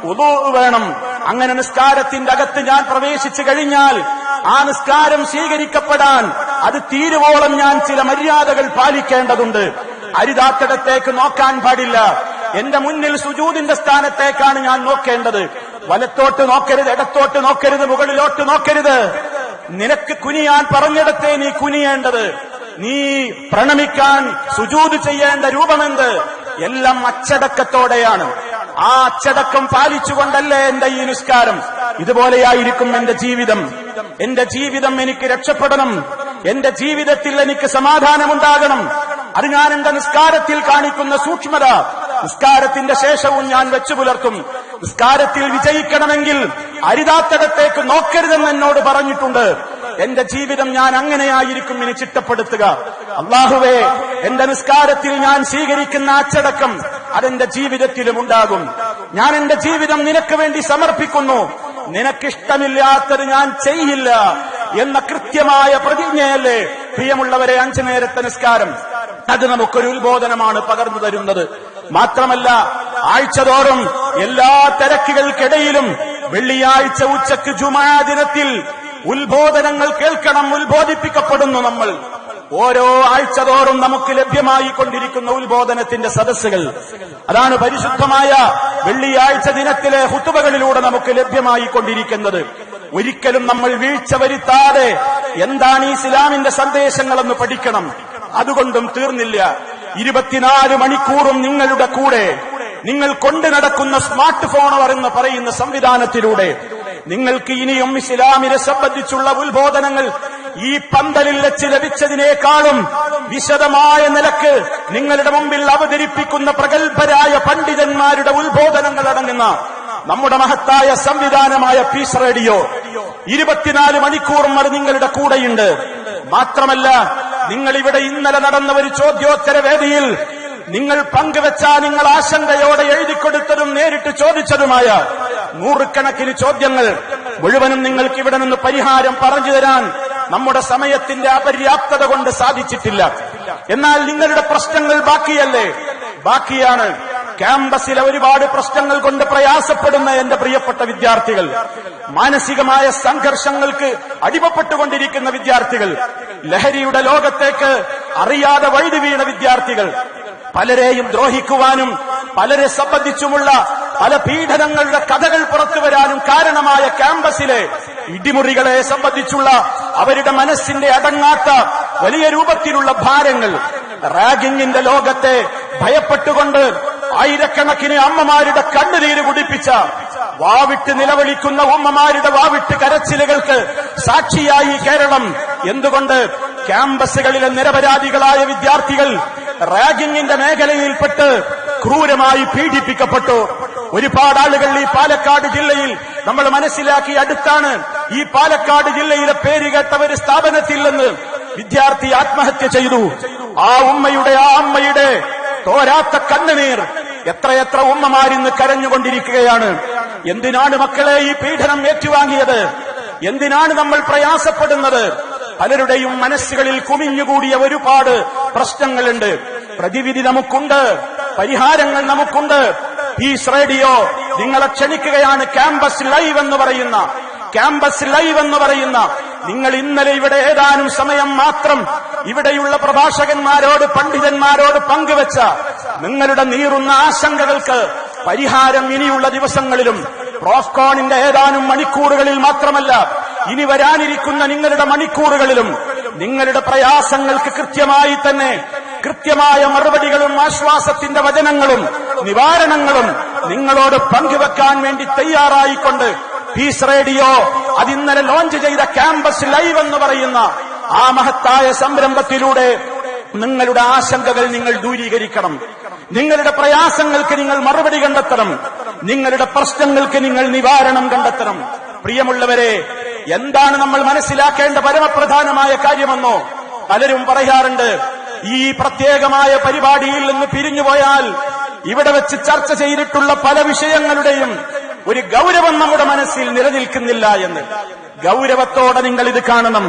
Speaker 2: വുളൂ വേണം. അങ്ങനെ നിസ്കാരത്തിന്റെ അകത്ത് ഞാൻ പ്രവേശിച്ചു കഴിഞ്ഞാൽ ആ നിസ്കാരം സ്വീകരിക്കപ്പെടാൻ അത് തീരുവോളം ഞാൻ ചില മര്യാദകൾ പാലിക്കേണ്ടതുണ്ട്. അരുതാത്തിടത്തേക്ക് നോക്കാൻ പാടില്ല. എന്റെ മുന്നിൽ സുജൂദിന്റെ സ്ഥാനത്തേക്കാണ് ഞാൻ നോക്കേണ്ടത്. വലത്തോട്ട് നോക്കരുത്, ഇടത്തോട്ട് നോക്കരുത്, മുകളിലോട്ട് നോക്കരുത്. നിനക്ക് കുനിയാൻ പറഞ്ഞിടത്തേ നീ കുനിയേണ്ടത്. നീ പ്രണമിക്കാൻ സുജൂദ് ചെയ്യേണ്ട രൂപമെന്ത്? എല്ലാം അച്ചടക്കത്തോടെയാണ്. ആ അച്ചടക്കം പാലിച്ചുകൊണ്ടല്ലേ എന്റെ ഈ നിസ്കാരം. ഇതുപോലെയായിരിക്കും എന്റെ ജീവിതം. എന്റെ ജീവിതം എനിക്ക് രക്ഷപ്പെടണം, എന്റെ ജീവിതത്തിൽ എനിക്ക് സമാധാനമുണ്ടാകണം. അത് ഞാൻ എന്റെ നിസ്കാരത്തിൽ കാണിക്കുന്ന സൂക്ഷ്മത നിസ്കാരത്തിന്റെ ശേഷവും ഞാൻ വെച്ചു പുലർത്തും. നിസ്കാരത്തിൽ വിജയിക്കണമെങ്കിൽ അരുതാത്തിടത്തേക്ക് നോക്കരുതെന്ന് എന്നോട് പറഞ്ഞിട്ടുണ്ട്. എന്റെ ജീവിതം ഞാൻ അങ്ങനെയായിരിക്കും ഇനി ചിട്ടപ്പെടുത്തുക. അല്ലാഹുവേ, എന്റെ നിസ്കാരത്തിൽ ഞാൻ സ്വീകരിക്കുന്ന അച്ചടക്കം അതെന്റെ ജീവിതത്തിലും ഉണ്ടാകും. ഞാൻ എന്റെ ജീവിതം നിനക്ക് വേണ്ടി സമർപ്പിക്കുന്നു. നിനക്കിഷ്ടമില്ലാത്തത് ഞാൻ ചെയ്യില്ല എന്ന കൃത്യമായ പ്രതിജ്ഞയല്ലേ പ്രിയമുള്ളവരെ 5 നേരത്തെ നിസ്കാരം. അത് നമുക്കൊരു ഉത്ബോധനമാണ് പകർന്നു തരുന്നത്. മാത്രമല്ല, ആഴ്ചതോറും എല്ലാ തിരക്കുകൾക്കിടയിലും വെള്ളിയാഴ്ച ഉച്ചക്ക് ജുമാ ദിനത്തിൽ ഉത്ബോധനങ്ങൾ കേൾക്കണം, ഉത്ബോധിപ്പിക്കപ്പെടുന്നു. നമ്മൾ ഓരോ ആഴ്ചതോറും നമുക്ക് ലഭ്യമായി കൊണ്ടിരിക്കുന്ന ഉത്ബോധനത്തിന്റെ സദസ്സുകൾ, അതാണ് പരിശുദ്ധമായ വെള്ളിയാഴ്ച ദിനത്തിലെ ഹുതുബകളിലൂടെ നമുക്ക് ലഭ്യമായി കൊണ്ടിരിക്കുന്നത്. ഒരിക്കലും നമ്മൾ വീഴ്ച വരുത്താതെ എന്താണ് ഇസ്ലാമിന്റെ സന്ദേശങ്ങളെന്ന് പഠിക്കണം. അതുകൊണ്ടും തീർന്നില്ല. 24 മണിക്കൂറും നിങ്ങളുടെ കൂടെ നിങ്ങൾ കൊണ്ടു നടക്കുന്ന സ്മാർട്ട് ഫോൺ എന്ന് പറയുന്ന സംവിധാനത്തിലൂടെ നിങ്ങൾക്ക് ഇനിയും ഇസ്ലാമിനെ സംബന്ധിച്ചുള്ള ഉത്ബോധനങ്ങൾ ഈ പന്തലിൽ വെച്ച് ലഭിച്ചതിനേക്കാളും വിശദമായ നിലക്ക് നിങ്ങളുടെ മുമ്പിൽ അവതരിപ്പിക്കുന്ന പ്രഗത്ഭരായ പണ്ഡിതന്മാരുടെ ഉത്ബോധനങ്ങൾ അടങ്ങുന്ന നമ്മുടെ മഹത്തായ സംവിധാനമായ പീസ് റേഡിയോ 24 മണിക്കൂറും അത് നിങ്ങളുടെ കൂടെയുണ്ട്. മാത്രമല്ല, നിങ്ങൾ ഇവിടെ ഇന്നലെ നടന്ന ഒരു ചോദ്യോത്തര വേദിയിൽ നിങ്ങൾ പങ്കുവെച്ച, നിങ്ങൾ ആശങ്കയോടെ എഴുതിക്കൊടുത്തതും നേരിട്ട് ചോദിച്ചതുമായ 100 കണക്കിന് ചോദ്യങ്ങൾ മുഴുവനും നിങ്ങൾക്ക് ഇവിടെ നിന്ന് പരിഹാരം പറഞ്ഞു തരാൻ നമ്മുടെ സമയത്തിന്റെ അപര്യാപ്തത കൊണ്ട് സാധിച്ചിട്ടില്ല. എന്നാൽ നിങ്ങളുടെ പ്രശ്നങ്ങൾ ബാക്കിയല്ലേ? ബാക്കിയാണ്. ക്യാമ്പസിലെ ഒരുപാട് പ്രശ്നങ്ങൾ കൊണ്ട് പ്രയാസപ്പെടുന്ന എന്റെ പ്രിയപ്പെട്ട വിദ്യാർത്ഥികൾ, മാനസികമായ സംഘർഷങ്ങൾക്ക് അടിമപ്പെട്ടുകൊണ്ടിരിക്കുന്ന വിദ്യാർത്ഥികൾ, ലഹരിയുടെ ലോകത്തേക്ക് അറിയാതെ വഴുതി വീണ വിദ്യാർത്ഥികൾ, പലരെയും ദ്രോഹിക്കുവാനും പലരെ സംബന്ധിച്ചുമുള്ള പല പീഡനങ്ങളുടെ കഥകൾ പുറത്തുവരാനും കാരണമായ ക്യാമ്പസിലെ ഇടിമുറികളെ സംബന്ധിച്ചുള്ള അവരുടെ മനസ്സിന്റെ അടങ്ങാത്ത വലിയ രൂപത്തിലുള്ള ഭാരങ്ങൾ, റാഗിങ്ങിന്റെ ലോകത്തെ ഭയപ്പെട്ടുകൊണ്ട് ആയിരക്കണക്കിന് അമ്മമാരുടെ കണ്ണുനീര് കുടിപ്പിച്ച, വാവിട്ട് നിലവിളിക്കുന്ന ഉമ്മമാരുടെ വാവിട്ട് കരച്ചിലുകൾക്ക് സാക്ഷിയായി കേരളം. എന്തുകൊണ്ട്? ക്യാമ്പസുകളിലെ നിരപരാധികളായ വിദ്യാർത്ഥികൾ റാഗിങ്ങിന്റെ മേഖലയിൽപ്പെട്ട് ക്രൂരമായി പീഡിപ്പിക്കപ്പെട്ടു. ഒരുപാട് ആളുകൾ ഈ പാലക്കാട് ജില്ലയിൽ നമ്മൾ മനസ്സിലാക്കി. അടുത്താണ് ഈ പാലക്കാട് ജില്ലയിലെ പേരുകേട്ട ഒരു സ്ഥാപനത്തിൽ നിന്ന് വിദ്യാർത്ഥി ആത്മഹത്യ ചെയ്തു. ആ അമ്മയുടെ തോരാത്ത കണ്ണുനീർ എത്രയെത്ര ഉമ്മമാരിന്ന് കരഞ്ഞുകൊണ്ടിരിക്കുകയാണ്. എന്തിനാണ് മക്കളെ ഈ പീഡനം ഏറ്റുവാങ്ങിയത്? എന്തിനാണ് നമ്മൾ പ്രയാസപ്പെടുന്നത്? പലരുടെയും മനസ്സുകളിൽ കുമിഞ്ഞുകൂടിയ ഒരുപാട് പ്രശ്നങ്ങളുണ്ട്. പ്രതിവിധി നമുക്കുണ്ട്, പരിഹാരങ്ങൾ നമുക്കുണ്ട്. പീസ് റേഡിയോ നിങ്ങളെ ക്ഷണിക്കുകയാണ്. ക്യാമ്പസ് ലൈവ് എന്ന് പറയുന്ന നിങ്ങൾ ഇന്നലെ ഇവിടെ ഏതാനും സമയം മാത്രം ഇവിടെയുള്ള പ്രഭാഷകന്മാരോട്, പണ്ഡിതന്മാരോട് പങ്കുവച്ച നിങ്ങളുടെ നീറുന്ന ആശങ്കകൾക്ക് പരിഹാരം ഇനിയുള്ള ദിവസങ്ങളിലും പ്രോഫ്കോണിന്റെ ഏതാനും മണിക്കൂറുകളിൽ മാത്രമല്ല, ഇനി വരാനിരിക്കുന്ന നിങ്ങളുടെ മണിക്കൂറുകളിലും നിങ്ങളുടെ പ്രയാസങ്ങൾക്ക് കൃത്യമായി തന്നെ കൃത്യമായ മറുപടികളും ആശ്വാസത്തിന്റെ വചനങ്ങളും നിവാരണങ്ങളും നിങ്ങളോട് പങ്കുവെക്കാൻ വേണ്ടി തയ്യാറായിക്കൊണ്ട് പീസ് റേഡിയോ അതിന്നലെ ലോഞ്ച് ചെയ്ത ക്യാമ്പസ് ലൈവ് എന്ന് പറയുന്ന ആ മഹത്തായ സംരംഭത്തിലൂടെ നിങ്ങളുടെ ആശങ്കകൾ നിങ്ങൾ ദൂരീകരിക്കണം. നിങ്ങളുടെ പ്രയാസങ്ങൾക്ക് നിങ്ങൾ മറുപടി കണ്ടെത്തണം. നിങ്ങളുടെ പ്രശ്നങ്ങൾക്ക് നിങ്ങൾ നിവാരണം കണ്ടെത്തണം. പ്രിയമുള്ളവരെ, എന്താണ് നമ്മൾ മനസ്സിലാക്കേണ്ട പരമപ്രധാനമായ കാര്യമെന്നോ? പലരും പറയാറുണ്ട്, ഈ പ്രത്യേകമായ പരിപാടിയിൽ നിന്ന് പിരിഞ്ഞുപോയാൽ ഇവിടെ വെച്ച് ചർച്ച ചെയ്തിട്ടുള്ള പല വിഷയങ്ങളുടെയും ഒരു ഗൗരവം നമ്മുടെ മനസ്സിൽ നിലനിൽക്കുന്നില്ല എന്ന്. ഗൗരവത്തോടെ നിങ്ങൾ ഇത് കാണണം.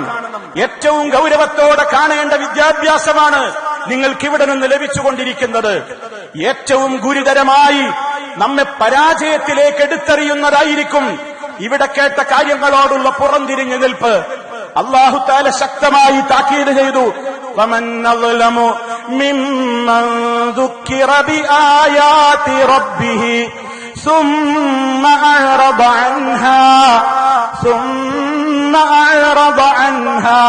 Speaker 2: ഏറ്റവും ഗൗരവത്തോടെ കാണേണ്ട വിദ്യാഭ്യാസമാണ് നിങ്ങൾക്കിവിടെ നിന്ന് ലഭിച്ചുകൊണ്ടിരിക്കുന്നത്. ഏറ്റവും ഗുരുതരമായി നമ്മെ പരാജയത്തിലേക്ക് എടുത്തെറിയുന്നതായിരിക്കും ഇവിടെ കേട്ട കാര്യങ്ങളോടുള്ള പുറംതിരിഞ്ഞു നിൽപ്പ്. അല്ലാഹു തആല ശക്തമായി താക്കീത് ചെയ്തു, ഫമൻ അസ്ലമു മിമ്മൻ ദുക്കിറ ബിആയാതി റബ്ബിഹി ثم أعرض عنها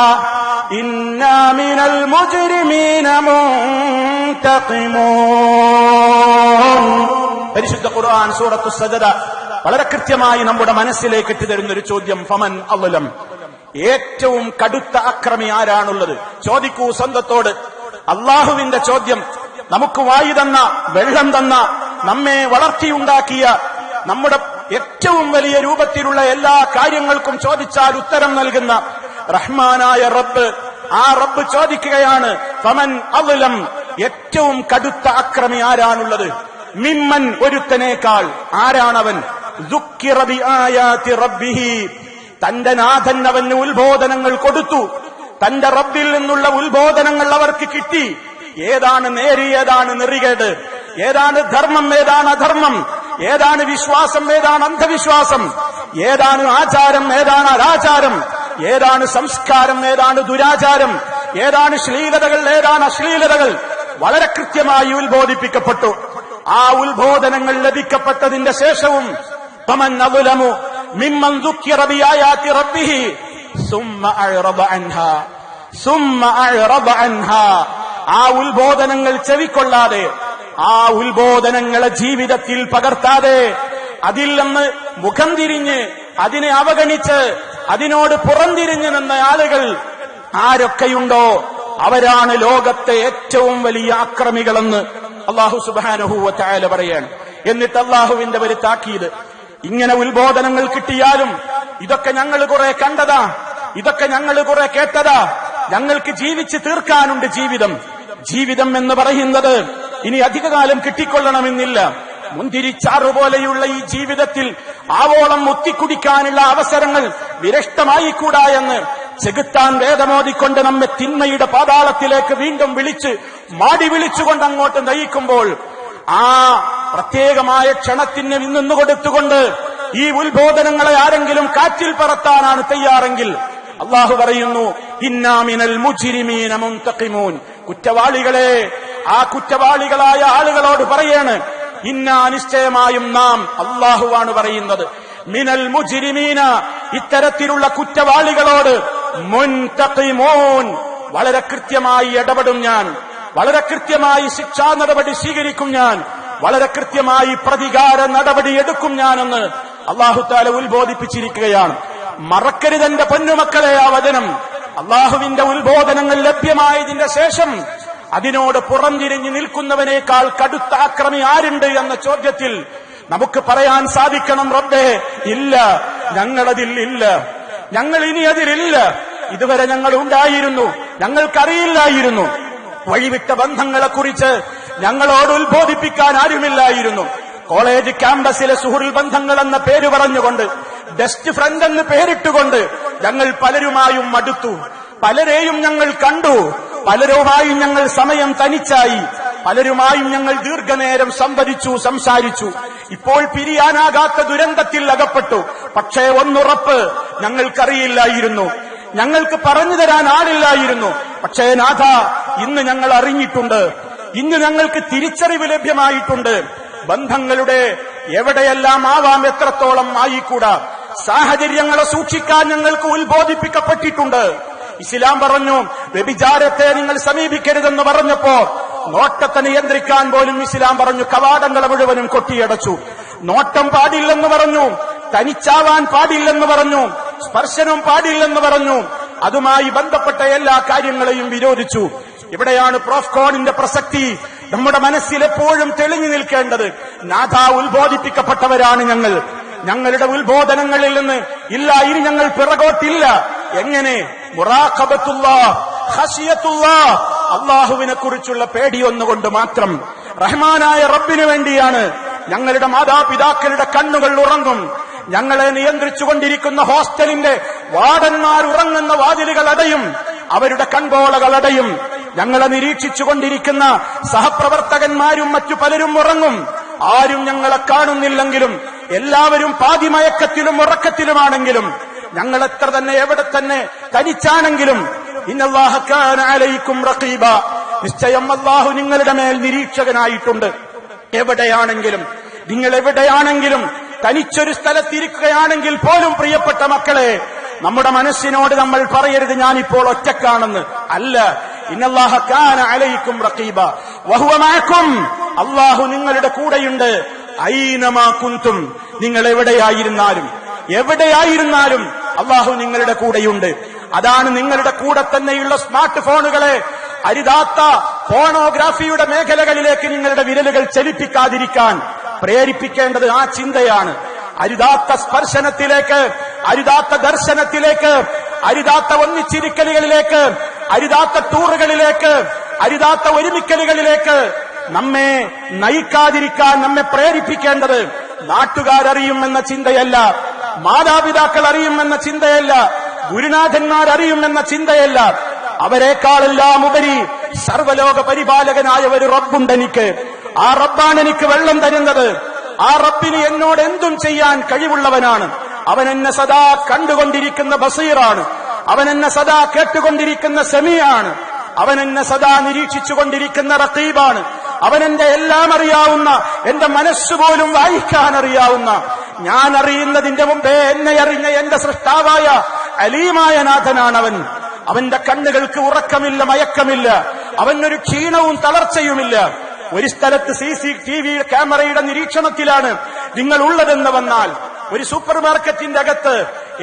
Speaker 2: إنا من المجرمين منتقمون. പരിശുദ്ധ ഖുർആൻ സൂറത്തു സജദ വളരെ കൃത്യമായി നമ്മുടെ മനസ്സിലേക്ക് ഇട്ടുതരുന്നൊരു ചോദ്യം, ഫമൻ അസ്ലം, ഏറ്റവും കടുത്ത അക്രമി ആരാണുള്ളത്? ചോദിക്കൂ സ്വന്തത്തോട്. അള്ളാഹുവിന്റെ ചോദ്യം. നമുക്ക് വായു തന്ന, വെള്ളം തന്ന, നമ്മെ വളർത്തിയുണ്ടാക്കിയ, നമ്മുടെ ഏറ്റവും വലിയ രൂപത്തിലുള്ള എല്ലാ കാര്യങ്ങൾക്കും ചോദിച്ചാൽ ഉത്തരം നൽകുന്ന റഹ്മാനായ റബ്ബ്, ആ റബ്ബ് ചോദിക്കുകയാണ്, ഫമൻ അസ്ലം, ഏറ്റവും കടുത്ത അക്രമി ആരാണുള്ളത്? മിമ്മൻ, ഒരുത്തനേക്കാൾ. ആരാണവൻ? ദുക്കിറ ബിആയാതി റബ്ബിഹി, തന്റെ നാഥൻ അവന് ഉത്ബോധനങ്ങൾ കൊടുത്തു. തന്റെ റബ്ബിൽ നിന്നുള്ള ഉത്ബോധനങ്ങൾ അവർക്ക് കിട്ടി. ഏതാണ് നേര്, ഏതാണ് നെറികേട്, ഏതാണ് ധർമ്മം, ഏതാണ് അധർമ്മം, ഏതാണ് വിശ്വാസം, ഏതാണ് അന്ധവിശ്വാസം, ഏതാണ് ആചാരം, ഏതാണ് അനാചാരം, ഏതാണ് സംസ്കാരം, ഏതാണ് ദുരാചാരം, ഏതാണ് ശ്ലീലതകൾ, ഏതാണ് അശ്ലീലതകൾ, വളരെ കൃത്യമായി ഉത്ബോധിപ്പിക്കപ്പെട്ടു. ആ ഉത്ബോധനങ്ങൾ ലഭിക്കപ്പെട്ടതിന്റെ ശേഷവും ഫമൻ അസ്ലമു മിമ്മൻ ദുക്കിറ ബിആയാതി റബ്ബിഹി സുമ്മ അഅറദ അൻഹാ, ആ ഉത്ബോധനങ്ങൾ ചെവിക്കൊള്ളാതെ, ആ ഉത്ബോധനങ്ങളെ ജീവിതത്തിൽ പകർത്താതെ, അതിൽ നിന്ന് മുഖം തിരിഞ്ഞ്, അതിനെ അവഗണിച്ച്, അതിനോട് പുറംതിരിഞ്ഞു നിന്ന ആളുകൾ ആരൊക്കെയുണ്ടോ അവരാണ് ലോകത്തെ ഏറ്റവും വലിയ അക്രമികളെന്ന് അല്ലാഹു സുബ്ഹാനഹു വ തആല പറയാണ്. എന്നിട്ട് അല്ലാഹുവിന്റെ ഒരു താക്കീത്, ഇങ്ങനെ ഉത്ബോധനങ്ങൾ കിട്ടിയാലും ഇതൊക്കെ ഞങ്ങൾ കുറെ കണ്ടതാ, ഇതൊക്കെ ഞങ്ങൾ കുറെ കേട്ടതാ, ഞങ്ങൾക്ക് ജീവിച്ച് തീർക്കാനുണ്ട് ജീവിതം. ജീവിതം എന്ന് പറയുന്നത് ഇനി അധികകാലം കിട്ടിക്കൊള്ളണമെന്നില്ല. മുന്തിരിച്ചാറ് പോലെയുള്ള ഈ ജീവിതത്തിൽ ആവോളം മുത്തിക്കുടിക്കാനുള്ള അവസരങ്ങൾ വിരഷ്ടമായിക്കൂടാ എന്ന് ചെകുത്താൻ വേദമോദിക്കൊണ്ട് നമ്മെ തിന്മയുടെ പാതാളത്തിലേക്ക് വീണ്ടും മാടി വിളിച്ചുകൊണ്ട് അങ്ങോട്ട് നയിക്കുമ്പോൾ ആ പ്രത്യേകമായ ക്ഷണത്തിന് നിന്ന് കൊടുത്തുകൊണ്ട് ഈ ഉത്ബോധനങ്ങളെ ആരെങ്കിലും കാറ്റിൽ പറത്താനാണ് തയ്യാറെങ്കിൽ അള്ളാഹു പറയുന്നു, ഇന്നാ മിനൽ മുജ്രിമീന മുൻതഖിമൂൻ. കുറ്റവാളികളെ, ആ കുറ്റവാളികളായ ആളുകളോട് പറയാണ്, ഇന്നാ നിശ്ചയമായും നാം, അള്ളാഹുവാണ് പറയുന്നത്, മിനൽ മുജ്രിമീന ഇത്തരത്തിലുള്ള കുറ്റവാളികളോട് മുൻതഖിമൂൻ വളരെ കൃത്യമായി ഇടപെടും ഞാൻ, വളരെ കൃത്യമായി ശിക്ഷാ നടപടി സ്വീകരിക്കും ഞാൻ, വളരെ കൃത്യമായി പ്രതികാര നടപടി എടുക്കും ഞാനെന്ന് അള്ളാഹു തആല ഉത്ബോധിപ്പിച്ചിരിക്കുകയാണ്. മറക്കരുതെന്റെ പൊന്നുമക്കളെ ആ വചനം. അള്ളാഹുവിന്റെ ഉത്ബോധനങ്ങൾ ലഭ്യമായതിന്റെ ശേഷം അതിനോട് പുറംതിരിഞ്ഞു നിൽക്കുന്നവനേക്കാൾ കടുത്ത ആക്രമി ആരുണ്ട് എന്ന ചോദ്യത്തിൽ നമുക്ക് പറയാൻ സാധിക്കണം, റബ്ബേ ഇല്ല, ഞങ്ങളതിൽ ഇല്ല, ഞങ്ങൾ ഇനി അതിലില്ല. ഇതുവരെ ഞങ്ങൾ ഉണ്ടായിരുന്നു, ഞങ്ങൾക്കറിയില്ലായിരുന്നു. വഴിവിട്ട ബന്ധങ്ങളെക്കുറിച്ച് ഞങ്ങളോട് ഉത്ബോധിപ്പിക്കാൻ ആരുമില്ലായിരുന്നു. കോളേജ് ക്യാമ്പസിലെ സുഹൃത്ത് ബന്ധങ്ങൾ എന്ന പേര് പറഞ്ഞുകൊണ്ട്, ബെസ്റ്റ് ഫ്രണ്ട് എന്ന് പേരിട്ടുകൊണ്ട് ഞങ്ങൾ പലരുമായും മടുത്തു. പലരെയും ഞങ്ങൾ കണ്ടു, പലരുമായും ഞങ്ങൾ സമയം തനിച്ചായി, പലരുമായും ഞങ്ങൾ ദീർഘനേരം സംസാരിച്ചു. ഇപ്പോൾ പിരിയാനാകാത്ത ദുരന്തത്തിൽ അകപ്പെട്ടു. പക്ഷേ ഒന്നുറപ്പ്, ഞങ്ങൾക്കറിയില്ലായിരുന്നു, ഞങ്ങൾക്ക് പറഞ്ഞു തരാൻ ആളില്ലായിരുന്നു. പക്ഷേ നാഥ, ഇന്ന് ഞങ്ങൾ അറിഞ്ഞിട്ടുണ്ട്, ഇന്ന് ഞങ്ങൾക്ക് തിരിച്ചറിവ് ലഭ്യമായിട്ടുണ്ട്. ബന്ധങ്ങളുടെ എവിടെയെല്ലാം ആവാം, എത്രത്തോളം ആയിക്കൂടാ, സാഹചര്യങ്ങളെ സൂക്ഷിക്കാൻ ഞങ്ങൾക്ക് ഉത്ബോധിപ്പിക്കപ്പെട്ടിട്ടുണ്ട്. ഇസ്ലാം പറഞ്ഞു, വ്യഭിചാരത്തെ നിങ്ങൾ സമീപിക്കരുതെന്ന് പറഞ്ഞപ്പോ നോട്ടത്തെ നിയന്ത്രിക്കാൻ പോലും ഇസ്ലാം പറഞ്ഞു, കവാടങ്ങളെ മുഴുവനും കൊട്ടിയടച്ചു. നോട്ടം പാടില്ലെന്ന് പറഞ്ഞു, തനിച്ചാവാൻ പാടില്ലെന്ന് പറഞ്ഞു, സ്പർശനം പാടില്ലെന്ന് പറഞ്ഞു. അതുമായി ബന്ധപ്പെട്ട എല്ലാ കാര്യങ്ങളെയും വിരോധിച്ചു. ഇവിടെയാണ് പ്രോഫ്കോണിന്റെ പ്രസക്തി നമ്മുടെ മനസ്സിൽ എപ്പോഴും തെളിഞ്ഞു നിൽക്കേണ്ടത്. നാഥ, ഉത്ബോധിപ്പിക്കപ്പെട്ടവരാണ് ഞങ്ങൾ. ഞങ്ങളുടെ ഉത്ബോധനങ്ങളിൽ നിന്ന് ഇല്ല, ഇനി ഞങ്ങൾ പിറകോട്ടില്ല. എങ്ങനെ? മുറാഖബത്തുല്ലാഹ്, ഖശിയത്തുല്ലാഹ്, അള്ളാഹുവിനെ കുറിച്ചുള്ള പേടിയൊന്നുകൊണ്ട് മാത്രം. റഹ്മാനായ റബ്ബിനു വേണ്ടിയാണ്. ഞങ്ങളുടെ മാതാപിതാക്കളുടെ കണ്ണുകൾ ഉറങ്ങും. ഞങ്ങളെ നിയന്ത്രിച്ചുകൊണ്ടിരിക്കുന്ന ഹോസ്റ്റലിന്റെ വാർഡന്മാർ ഉറങ്ങുന്ന വാതിലുകൾ അടയും, അവരുടെ കൺപോളകൾ അടയും. ഞങ്ങളെ നിരീക്ഷിച്ചുകൊണ്ടിരിക്കുന്ന സഹപ്രവർത്തകന്മാരും മറ്റു പലരും ഉറങ്ങും. ആരും ഞങ്ങളെ കാണുന്നില്ലെങ്കിലും, എല്ലാവരും പാതിമയക്കത്തിലും ഉറക്കത്തിലുമാണെങ്കിലും, ഞങ്ങൾ എത്ര തന്നെ എവിടെ തന്നെ തനിച്ചാണെങ്കിലും, ഇന്നല്ലാഹ കാന അലൈക്കും റഖീബ, നിശ്ചയം അല്ലാഹു നിങ്ങളുടെ മേൽ നിരീക്ഷകനായിട്ടുണ്ട്. എവിടെയാണെങ്കിലും, നിങ്ങൾ എവിടെയാണെങ്കിലും, തനിച്ചൊരു സ്ഥലത്തിരിക്കുകയാണെങ്കിൽ പോലും പ്രിയപ്പെട്ട മക്കളെ, നമ്മുടെ മനസ്സിനോട് നമ്മൾ പറയരുത് ഞാനിപ്പോൾ ഒറ്റക്കാണെന്ന്. അല്ല, ഇന്നല്ലാഹ കാന അലൈക്കും റഖീബ വഹുവ മഅക്കും, അല്ലാഹു നിങ്ങളുടെ കൂടെയുണ്ട്. ഐനമാ കുൻതും, നിങ്ങൾ എവിടെയായിരുന്നാലും അല്ലാഹു നിങ്ങളുടെ കൂടെയുണ്ട്. അതാണ് നിങ്ങളുടെ കൂടെ തന്നെയുള്ള സ്മാർട്ട് ഫോണുകളെ അരുതാത്ത ഫോണോഗ്രാഫിയുടെ മേഖലകളിലേക്ക് നിങ്ങളുടെ വിരലുകൾ ചലിപ്പിക്കാതിരിക്കാൻ പ്രേരിപ്പിക്കേണ്ടത് ആ ചിന്തയാണ്. അരുതാത്ത സ്പർശനത്തിലേക്ക്, അരുതാത്ത ദർശനത്തിലേക്ക്, അരുതാത്ത ഒന്നിച്ചിരിക്കലുകളിലേക്ക്, അരുതാത്ത ടൂറുകളിലേക്ക്, അരുതാത്ത ഒരുമിക്കലുകളിലേക്ക് നമ്മെ നയിക്കാതിരിക്കാൻ നമ്മെ പ്രേരിപ്പിക്കേണ്ടത് നാട്ടുകാരറിയുമെന്ന ചിന്തയല്ല, മാതാപിതാക്കൾ അറിയുമെന്ന ചിന്തയല്ല, ഗുരുനാഥന്മാരറിയുമെന്ന ചിന്തയല്ല. അവരെക്കാളെല്ലാം ഉപരി സർവലോക പരിപാലകനായ ഒരു റബ്ബുണ്ടെനിക്ക്. ആ റബ്ബാണ് എനിക്ക് വെള്ളം തരുന്നത്. ആ റബ്ബിന് എന്നോട് എന്തും ചെയ്യാൻ കഴിവുള്ളവനാണ്. അവൻ എന്നെ സദാ കണ്ടുകൊണ്ടിരിക്കുന്ന ബസീറാണ്. അവൻ എന്നെ സദാ കേട്ടുകൊണ്ടിരിക്കുന്ന സമീആണ്. അവൻ എന്നെ സദാ നിരീക്ഷിച്ചുകൊണ്ടിരിക്കുന്ന റഖീബാണ്. അവൻ എന്റെ എല്ലാം അറിയാവുന്ന, എന്റെ മനസ്സുപോലും വായിക്കാൻ അറിയാവുന്ന, ഞാൻ അറിയുന്നതിന്റെ മുമ്പേ എന്നെ അറിഞ്ഞ എന്റെ സൃഷ്ടാവായ അലീമായ നാഥനാണ് അവൻ. അവന്റെ കണ്ണുകൾക്ക് ഉറക്കമില്ല, മയക്കമില്ല. അവനൊരു ക്ഷീണവും തളർച്ചയുമില്ല. ഒരു സ്ഥലത്ത് CCTV ക്യാമറയുടെ നിരീക്ഷണത്തിലാണ് നിങ്ങൾ ഉള്ളതെന്ന് വന്നാൽ, ഒരു സൂപ്പർ മാർക്കറ്റിന്റെ അകത്ത്,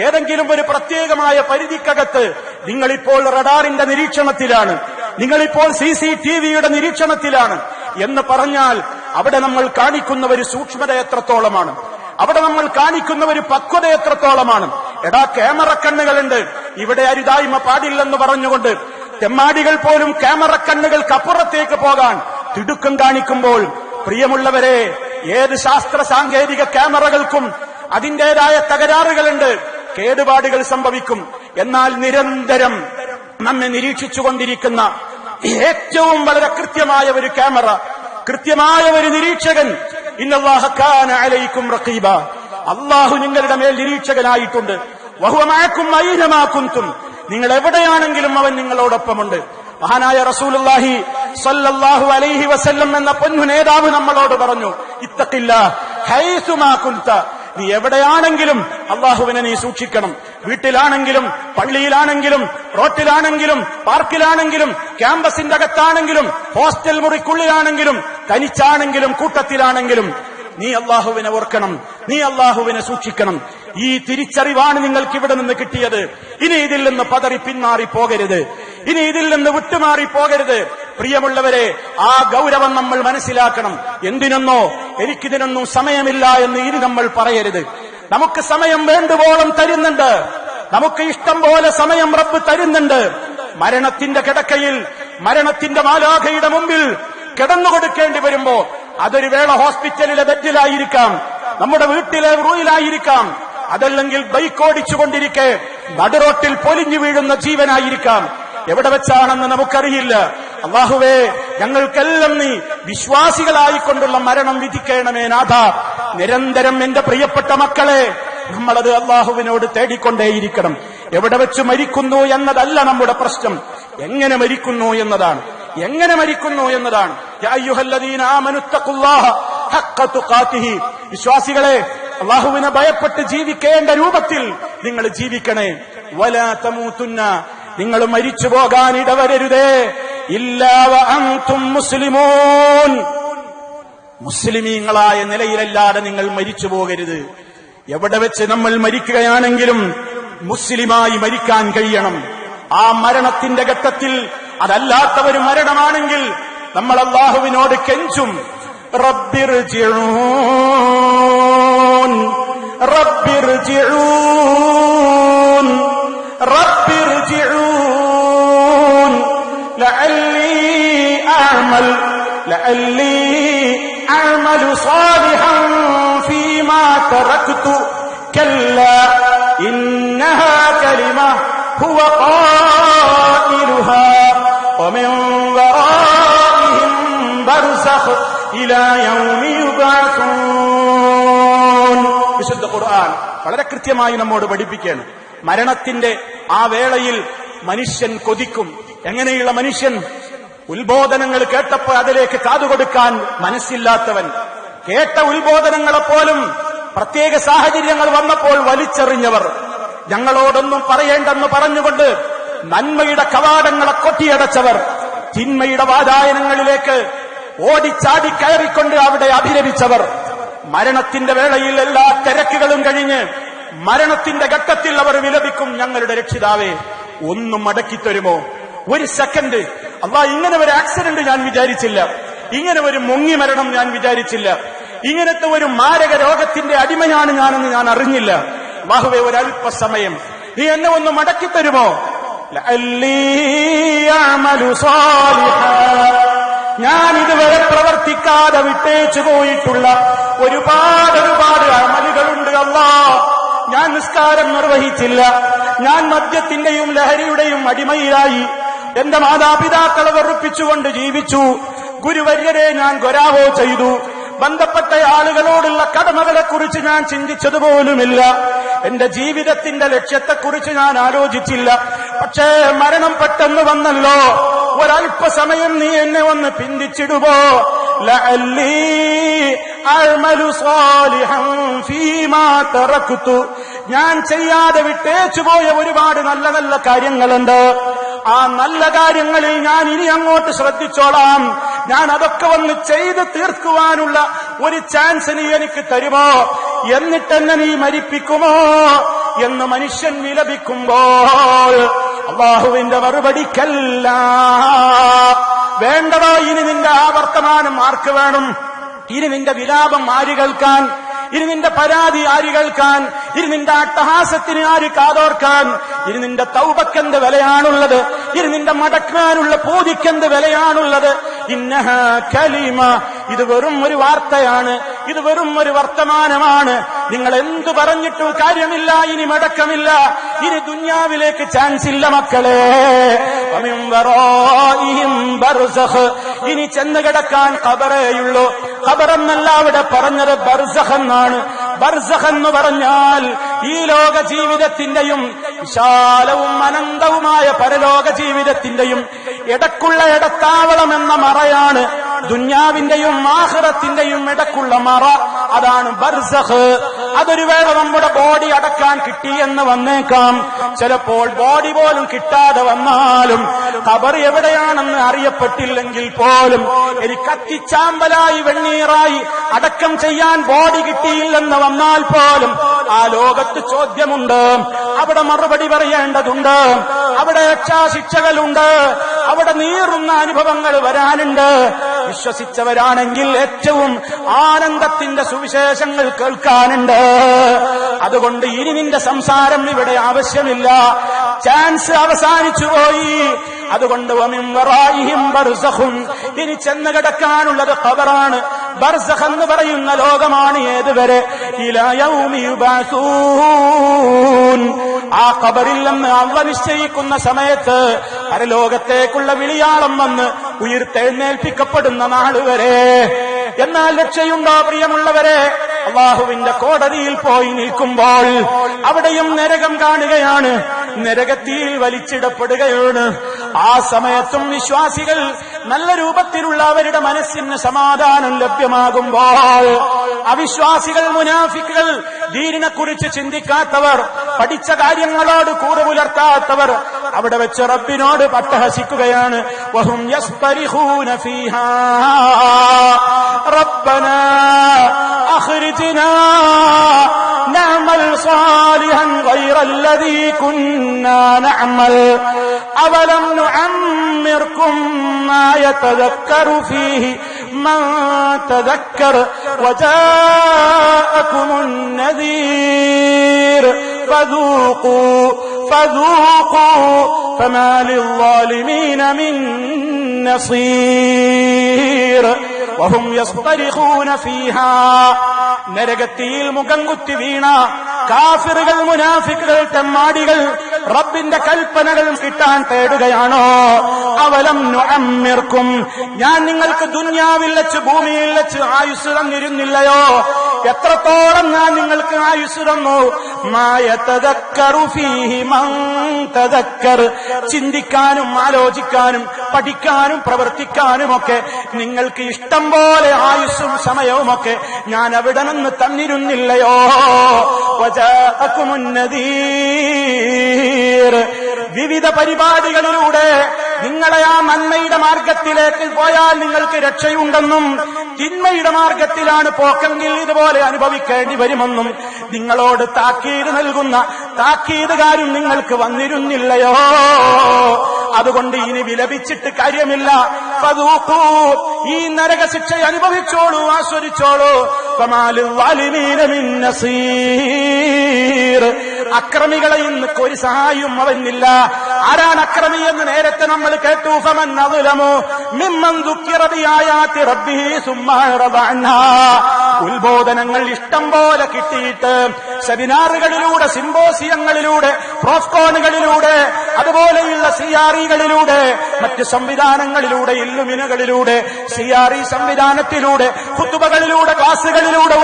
Speaker 2: ഏതെങ്കിലും ഒരു പ്രത്യേകമായ പരിധിക്കകത്ത് നിങ്ങളിപ്പോൾ റഡാറിന്റെ നിരീക്ഷണത്തിലാണ്, നിങ്ങളിപ്പോൾ CCTVയുടെ നിരീക്ഷണത്തിലാണ് എന്ന് പറഞ്ഞാൽ, അവിടെ നമ്മൾ കാണിക്കുന്ന ഒരു സൂക്ഷ്മത എത്രത്തോളമാണ്, അവിടെ നമ്മൾ കാണിക്കുന്ന ഒരു പക്വത എത്രത്തോളമാണ്. എടാ, ക്യാമറ കണ്ണുകളുണ്ട്, ഇവിടെ അരുതായ്മ പാടില്ലെന്ന് പറഞ്ഞുകൊണ്ട് തെമ്മാടികൾ പോലും ക്യാമറ കണ്ണുകൾക്കപ്പുറത്തേക്ക് പോകാൻ തിടുക്കം കാണിക്കുമ്പോൾ, പ്രിയമുള്ളവരെ, ഏത് ശാസ്ത്ര സാങ്കേതിക ക്യാമറകൾക്കും അതിന്റേതായ തകരാറുകളുണ്ട്, കേടുപാടുകൾ സംഭവിക്കും. എന്നാൽ നിരന്തരം നമ്മെ നിരീക്ഷിച്ചുകൊണ്ടിരിക്കുന്ന ഏറ്റവും വളരെ കൃത്യമായ ഒരു ക്യാമറ, കൃത്യമായ ഒരു നിരീക്ഷകൻ. ഇന്നല്ലാഹ കാന അലൈക്കും റഖീബ, അല്ലാഹു നിങ്ങളുടെ മേൽ നിരീക്ഷകനായിട്ടുണ്ട്. വഹുവ മഅക്കും അയ്നമാ കുൻതും, നിങ്ങൾ എവിടെയാണെങ്കിലും അവൻ നിങ്ങളോടൊപ്പമുണ്ട്. മഹാനായ റസൂലുള്ളാഹി സ്വല്ലല്ലാഹു അലൈഹി വസല്ലം എന്ന പൊന്നു നേതാവ് നമ്മളോട് പറഞ്ഞു, ഇത്തഖില്ലാഹ് ഹൈസുമാ കുൻത, നീ എവിടെയാണെങ്കിലും അല്ലാഹുവിനെ നീ സൂക്ഷിക്കണം. വീട്ടിലാണെങ്കിലും, പള്ളിയിലാണെങ്കിലും, റോട്ടിലാണെങ്കിലും, പാർക്കിലാണെങ്കിലും, ക്യാമ്പസിന്റെ അകത്താണെങ്കിലും, ഹോസ്റ്റൽ മുറിക്കുള്ളിലാണെങ്കിലും, തനിച്ചാണെങ്കിലും, കൂട്ടത്തിലാണെങ്കിലും നീ അല്ലാഹുവിനെ ഓർക്കണം, നീ അല്ലാഹുവിനെ സൂക്ഷിക്കണം. ഈ തിരിച്ചറിവാണ് നിങ്ങൾക്ക് ഇവിടെ നിന്ന് കിട്ടിയത്. ഇനി ഇതിൽ നിന്ന് പതറി പിന്മാറി പോകരുത്, ഇനി ഇതിൽ നിന്ന് വിട്ടുമാറി പോകരുത്. പ്രിയമുള്ളവരെ, ആ ഗൗരവം നമ്മൾ മനസ്സിലാക്കണം. എന്തിനെന്നോ, എനിക്കിതിനൊന്നും സമയമില്ല എന്ന് ഇനി നമ്മൾ പറയരുത്. നമുക്ക് സമയം വേണ്ടുവോളം തരുന്നുണ്ട്, നമുക്ക് ഇഷ്ടം പോലെ സമയം റബ്ബ് തരുന്നുണ്ട്. മരണത്തിന്റെ കിടക്കയിൽ, മരണത്തിന്റെ മാലാഖയുടെ മുമ്പിൽ കിടന്നുകൊടുക്കേണ്ടി വരുമ്പോ, അതൊരു വേള ഹോസ്പിറ്റലിലെ ബെഡിലായിരിക്കാം, നമ്മുടെ വീട്ടിലെ റൂമിലായിരിക്കാം, അതല്ലെങ്കിൽ ബൈക്ക് ഓടിച്ചുകൊണ്ടിരിക്കെ നടുറോട്ടിൽ പൊലിഞ്ഞു വീഴുന്ന ജീവനായിരിക്കാം. എവിടെ വെച്ചാണെന്ന് നമുക്കറിയില്ല. അല്ലാഹുവേ, ഞങ്ങൾക്കെല്ലാം നീ വിശ്വാസികളായിക്കൊണ്ടുള്ള മരണം വിധിക്കണമേ നാഥ. നിരന്തരം എന്റെ പ്രിയപ്പെട്ട മക്കളെ, നമ്മളത് അല്ലാഹുവിനോട് തേടിക്കൊണ്ടേയിരിക്കണം. എവിടെ വെച്ച് മരിക്കുന്നു എന്നതല്ല നമ്മുടെ പ്രശ്നം, എങ്ങനെ മരിക്കുന്നു എന്നതാണ്, എങ്ങനെ മരിക്കുന്നു എന്നതാണ്. യാ അയ്യുഹല്ലദീന ആമനു തഖുല്ലാഹ ഹഖ്ക തുഖാതിഹി, വിശ്വാസികളെ, അല്ലാഹുവിനെ ഭയപ്പെട്ട് ജീവിക്കേണ്ട രൂപത്തിൽ നിങ്ങൾ ജീവിക്കണേ. വലാ തമൂതുന്ന, നിങ്ങൾ മരിച്ചു പോകാൻ ഇടവരരുതേ. ഇല്ലാ വഅൻതും മുസ്ലിമൂൻ, മുസ്ലിമീങ്ങളായ നിലയിലല്ലാതെ നിങ്ങൾ മരിച്ചു പോകരുത്. എവിടെ വെച്ച് നമ്മൾ മരിക്കുകയാണെങ്കിലും മുസ്ലിമായി മരിക്കാൻ കഴിയണം. ആ മരണത്തിന്റെ ഘട്ടത്തിൽ അതല്ലാത്ത ഒരു മരണമാണെങ്കിൽ നമ്മൾ അല്ലാഹുവിനോട് കെഞ്ചും, റബ്ബിർജിഊൻ റബ്ബിർജിഊൻ റബ്ബിർജിഊൻ ലഅല്ലി അഅമലു സാലിഹൻ ഫീമാ തറക്തു കല്ലാ ഇന്നഹാ കലിമ ഹുവ ഖായിലുഹാ വമിൻ വറാഇഹിം ബർസഖ് ഇലാ യൗമി യുബഅസൂൻ. വിശുദ്ധ ഖുർആൻ വളരെ കൃത്യമായി നമ്മോട് പഠിപ്പിക്കുകയാണ്. മരണത്തിന്റെ ആ വേളയിൽ മനുഷ്യൻ കൊതിക്കും. എങ്ങനെയുള്ള മനുഷ്യൻ? ഉത്ബോധനങ്ങൾ കേട്ടപ്പോൾ അതിലേക്ക് കാതുകൊടുക്കാൻ മനസ്സില്ലാത്തവൻ, കേട്ട ഉത്ബോധനങ്ങളെപ്പോലും പ്രത്യേക സാഹചര്യങ്ങൾ വന്നപ്പോൾ വലിച്ചെറിഞ്ഞവർ, ഞങ്ങളോടൊന്നും പറയേണ്ടെന്ന് പറഞ്ഞുകൊണ്ട് നന്മയുടെ കവാടങ്ങളെ കൊട്ടിയടച്ചവർ, തിന്മയുടെ വാതായനങ്ങളിലേക്ക് ഓടിച്ചാടി കയറിക്കൊണ്ട് അവിടെ അഭിരമിച്ചവർ, മരണത്തിന്റെ വേളയിൽ എല്ലാ തിരക്കുകളും കഴിഞ്ഞ് മരണത്തിന്റെ ഘട്ടത്തിൽ അവർ വിലപിക്കും, ഞങ്ങളുടെ രക്ഷിതാവേ, ഒന്നും മടക്കിത്തരുമോ? ഒരു സെക്കൻഡ്, അല്ലാ, ഇങ്ങനെ ഒരു ആക്സിഡന്റ് ഞാൻ വിചാരിച്ചില്ല, ഇങ്ങനെ ഒരു മുങ്ങി മരണം ഞാൻ വിചാരിച്ചില്ല, ഇങ്ങനത്തെ ഒരു മാരക രോഗത്തിന്റെ അടിമയാണ് ഞാനെന്ന് ഞാൻ അറിഞ്ഞില്ല. അല്ലാഹുവേ, ഒരല്പസമയം നീ എന്നെ ഒന്ന് മടക്കിത്തരുമോ? ഞാൻ ഇതുവരെ പ്രവർത്തിക്കാതെ വിട്ടേച്ചു പോയിട്ടുള്ള ഒരുപാട് അമലുകളുണ്ട് അല്ലാ. ഞാൻ നിസ്കാരം നിർവഹിച്ചില്ല, ഞാൻ മദ്യത്തിന്റെയും ലഹരിയുടെയും അടിമയിലായി, എന്റെ മാതാപിതാക്കളെ വെറുപ്പിച്ചുകൊണ്ട് ജീവിച്ചു, ഗുരുവര്യരെ ഞാൻ ഗൊരാവോ ചെയ്തു, ബന്ധപ്പെട്ട ആളുകളോടുള്ള കടമകളെക്കുറിച്ച് ഞാൻ ചിന്തിച്ചതുപോലുമില്ല, എന്റെ ജീവിതത്തിന്റെ ലക്ഷ്യത്തെക്കുറിച്ച് ഞാൻ ആലോചിച്ചില്ല. പക്ഷേ മരണം പെട്ടെന്ന് വന്നല്ലോ, ഒരല്പസമയം നീ എന്നെ ഒന്ന് പിന്തിച്ചിടുവോ? ലഅല്ലി അഅമലു സാലിഹൻ ഫീമാ തറക്തു, ഞാൻ ചെയ്യാതെ വിട്ടേച്ചുപോയ ഒരുപാട് നല്ല നല്ല കാര്യങ്ങളുണ്ട്, ആ നല്ല കാര്യങ്ങളിൽ ഞാൻ ഇനി അങ്ങോട്ട് ശ്രദ്ധിച്ചോളാം, ഞാൻ അതൊക്കെ വന്ന് ചെയ്ത് തീർക്കുവാനുള്ള ഒരു ചാൻസ് നീ എനിക്ക് തരുമോ? എന്നിട്ടെന്നെ നീ മരിപ്പിക്കുമോ എന്ന് മനുഷ്യൻ വിലപിക്കുമ്പോൾ അല്ലാഹുവിന്റെ മറുപടിക്കല്ല. വേണ്ടതോ ഇനി നിന്റെ ആ വർത്തമാനം ആർക്ക് വേണം? ഇനി നിന്റെ വിലാപം ആര് കേൾക്കാൻ? ഇനി നിന്റെ പരാതി ആര് കേൾക്കാൻ? ഇനി നിന്റെ അട്ടഹാസത്തിന് ആര് കാതോർക്കാൻ? ഇനി നിന്റെ തൗബക്കെന്ത് വിലയാണുള്ളത്? ഇനി നിന്റെ മടക്കാനുള്ള പൂതിക്കെന്ത് വിലയാണുള്ളത്? ഇന്നഹാ കലിമ, ഇത് വെറും ഒരു വാർത്തയാണ്. ഇത് വെറും ഒരു വർത്തമാനമാണ്. നിങ്ങൾ എന്തു പറഞ്ഞിട്ടും കാര്യമില്ല, ഇനി മടക്കമില്ല, ഇനി ദുനിയാവിലേക്ക് ചാൻസ് ഇല്ല മക്കളെ. ഇനി ചെന്ന് കിടക്കാൻ ഖബറേയുള്ളൂ. ഖബറെന്നല്ല അവിടെ പറഞ്ഞത് ബർസഖ് എന്നാണ്. ബർസഖ് എന്ന് പറഞ്ഞാൽ ഈ ലോക ജീവിതത്തിന്റെയും വിശാലവും അനന്തവുമായ പരലോക ജീവിതത്തിന്റെയും ഇടക്കുള്ള ഇടത്താവളം എന്ന മറയാണ്. ദുന്യാവിന്റെയും ആഖിറത്തിന്റെയും ഇടക്കുള്ള മറ, അതാണ് ബർസഖ്. അതൊരു വേള നമ്മുടെ ബോഡി അടക്കാൻ കിട്ടിയെന്ന് വന്നേക്കാം. ചിലപ്പോൾ ബോഡി പോലും കിട്ടാതെ വന്നാലും ഖബർ എവിടെയാണെന്ന് അറിയപ്പെട്ടില്ലെങ്കിൽ പോലും ഇനി കത്തിച്ചാമ്പലായി വെണ്ണീറായി അടക്കം ചെയ്യാൻ ബോഡി കിട്ടിയില്ലെന്ന് വന്നാൽ പോലും ആ ലോകത്ത് ചോദ്യമുണ്ട്, അവിടെ മറുപടി പറയേണ്ടതുണ്ട്, അവിടെ രക്ഷാശിക്ഷകളുണ്ട്, അവിടെ നീറുന്ന അനുഭവങ്ങൾ വരാനുണ്ട്. വിശ്വസിച്ചവരാണെങ്കിൽ ഏറ്റവും ആനന്ദത്തിന്റെ സുവിശേഷങ്ങൾ കേൾക്കാനുണ്ട്. അതുകൊണ്ട് ഇനി നിന്റെ സംസാരം ഇവിടെ ആവശ്യമില്ല, ചാൻസ് അവസാനിച്ചു പോയി. അതുകൊണ്ട് ഇനി ചെന്ന് കിടക്കാനുള്ളത് ഖബറാണ്. ബർസഖ് എന്ന് പറയുന്ന ലോകമാണ് ഏതുവരെ? ഇലാ യൗമി യുബഅസൂൻ. ആ ഖബറിൽ നിന്ന് അള്ളാഹ് നിശ്ചയിക്കുന്ന സമയത്ത് പരലോകത്തേക്കുള്ള വിളിയാളം വന്ന് ഉയർത്തെഴുന്നേൽപ്പിക്കപ്പെടുന്ന നാളുവരെ. എന്നാൽ രക്ഷയുണ്ടോ പ്രിയമുള്ളവരെ? അള്ളാഹുവിന്റെ കോടതിയിൽ പോയി നിൽക്കുമ്പോൾ അവിടെയും നരകം കാണുകയാണ്, നരകത്തിൽ വലിച്ചിടപ്പെടുകയാണ്. ആ സമയത്തും വിശ്വാസികൾ നല്ല രൂപത്തിലുള്ള അവരുടെ മനസ്സിന് സമാധാനം ലഭ്യമാകുമ്പോൾ അവിശ്വാസികൾ, മുനാഫിക്കുകൾ, ദീനിനെ കുറിച്ച് ചിന്തിക്കാത്തവർ, പഠിച്ച കാര്യങ്ങളോട് കൂറ് പുലർത്താത്തവർ അവിടെ വെച്ച് റബ്ബിനോട് പട്ടഹസിക്കുകയാണ്. വഹും യസ്തരിഖൂന ഫീഹാ റബ്ബനാ അഖ്രിജ്നാ നഅമൽ സാലിഹൻ ഗൈറല്ലദീ കുന്നാ നഅമൽ അവലം നുഅമ്മിർകും മാ യതദക്കറു ഫീഹി മൻ തദക്കർ വജാഅകുമുൻ നദീർ فذوقوا فما للظالمين من نصير وهم يصطرخون فيها. നരകത്തിൽ മുഖം കുത്തി വീണ കാഫിറുകൾ, മുനാഫിക്കുകൾ, തെമ്മാടികൾ റബ്ബിന്റെ കൽപ്പനകൾ കിട്ടാൻ തേടുകയാണോ? അവലം നുഅമ്മിർകും, ഞാൻ നിങ്ങൾക്ക് ദുനിയാവിൽ വെച്ച് ഭൂമിയിൽ വെച്ച് ആയുസ് തന്നിരുന്നില്ലയോ? എത്രത്തോളം ഞാൻ നിങ്ങൾക്ക് ആയുസ് തന്നു? മാ യതദക്കറു ഫീഹി മൻ തദക്കർ, ചിന്തിക്കാനും ആലോചിക്കാനും പഠിക്കാനും പ്രവർത്തിക്കാനുമൊക്കെ നിങ്ങൾക്ക് ഇഷ്ടം പോലെ ആയുസ്സും സമയവുമൊക്കെ ഞാൻ അവിടെ നിന്ന് തന്നിരുന്നില്ലയോ? വജാഅകുമുൻ നദീർ, വിവിധ പരിപാടികളിലൂടെ നിങ്ങളെ ആ നന്മയുടെ മാർഗത്തിലേക്ക് പോയാൽ നിങ്ങൾക്ക് രക്ഷയുണ്ടെന്നും തിന്മയുടെ മാർഗത്തിലാണ് പോക്കെങ്കിൽ ഇതുപോലെ അനുഭവിക്കേണ്ടി വരുമെന്നും നിങ്ങളോട് താക്കീത് നൽകുന്ന താക്കീതുകാരും നിങ്ങൾക്ക് വന്നിരുന്നില്ലയോ? അതുകൊണ്ട് ഇനി വിലപിച്ചിട്ട് കാര്യമില്ല. ഫദൂഖൂ, ഈ നരകശിക്ഷ അനുഭവിച്ചോളൂ, ആസ്വദിച്ചോളൂ. ഫമാലിൽ വാലിമീന മിൻ നസീർ, അക്രമികളെ ഇന്ന് ഒരു സഹായവും അവനില്ല. ആരാണ് അക്രമി എന്ന് നേരത്തെ നമ്മൾ കേട്ടു. ഫമൻ അദ്ലമു മിമ്മൻ ദുക്കിറ ബിആയാതി റബ്ബിഹി സുമ്മ അറദ അൻഹാ. ഉത്ബോധനങ്ങൾ ഇഷ്ടം പോലെ കിട്ടിയിട്ട് സെമിനാറുകളിലൂടെ, സിംബോസിയങ്ങളിലൂടെ, പ്രോഫ്കോണുകളിലൂടെ, അതുപോലെയുള്ള സിആർഇകളിലൂടെ, മറ്റ് സംവിധാനങ്ങളിലൂടെ, ഇല്ലുമിനുകളിലൂടെ, സിആർഇ സംവിധാനത്തിലൂടെ, ഖുതുബകളിലൂടെ, ക്ലാസുകളിലൂടെ,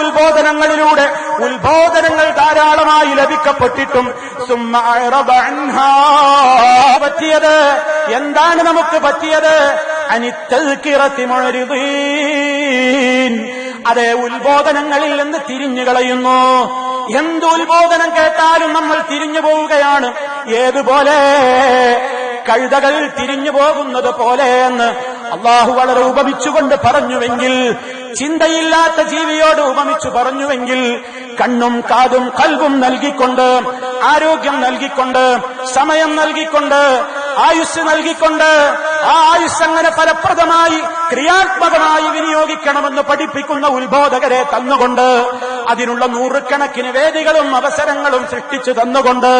Speaker 2: ഉത്ബോധനങ്ങൾ ധാരാളമായി ലഭിക്കപ്പെട്ടിട്ടും സുമ്മ അറദ അൻഹാ, പറ്റിയത് എന്താണ്? നമുക്ക് പറ്റിയത് അനിത്തദ്കിറതി മുഅ്രിദീൻ, അതേ ഉത്ബോധനങ്ങളിൽ നിന്ന് തിരിഞ്ഞു കളയുന്നു. എന്ത് ഉത്ബോധനം കേട്ടാലും നമ്മൾ തിരിഞ്ഞു പോവുകയാണ്. ഏതുപോലെ? കഴുതകൾ തിരിഞ്ഞു പോകുന്നത് പോലെ എന്ന് അള്ളാഹു വളരെ ഉപമിച്ചുകൊണ്ട് പറഞ്ഞുവെങ്കിൽ, ചിന്തയില്ലാത്ത ജീവിയോട് ഉപമിച്ചു പറഞ്ഞുവെങ്കിൽ, കണ്ണും കാതും കൽബും നൽകിക്കൊണ്ട്, ആരോഗ്യം നൽകിക്കൊണ്ട്, സമയം നൽകിക്കൊണ്ട്, ആയുസ് നൽകിക്കൊണ്ട്, ആ ആയുസ് അങ്ങനെ ഫലപ്രദമായി ക്രിയാത്മകമായി വിനിയോഗിക്കണമെന്ന് പഠിപ്പിക്കുന്ന ഉത്ബോധകരെ തന്നുകൊണ്ട് അതിനുള്ള നൂറുകണക്കിന് വേദികളും അവസരങ്ങളും സൃഷ്ടിച്ചു തന്നുകൊണ്ട്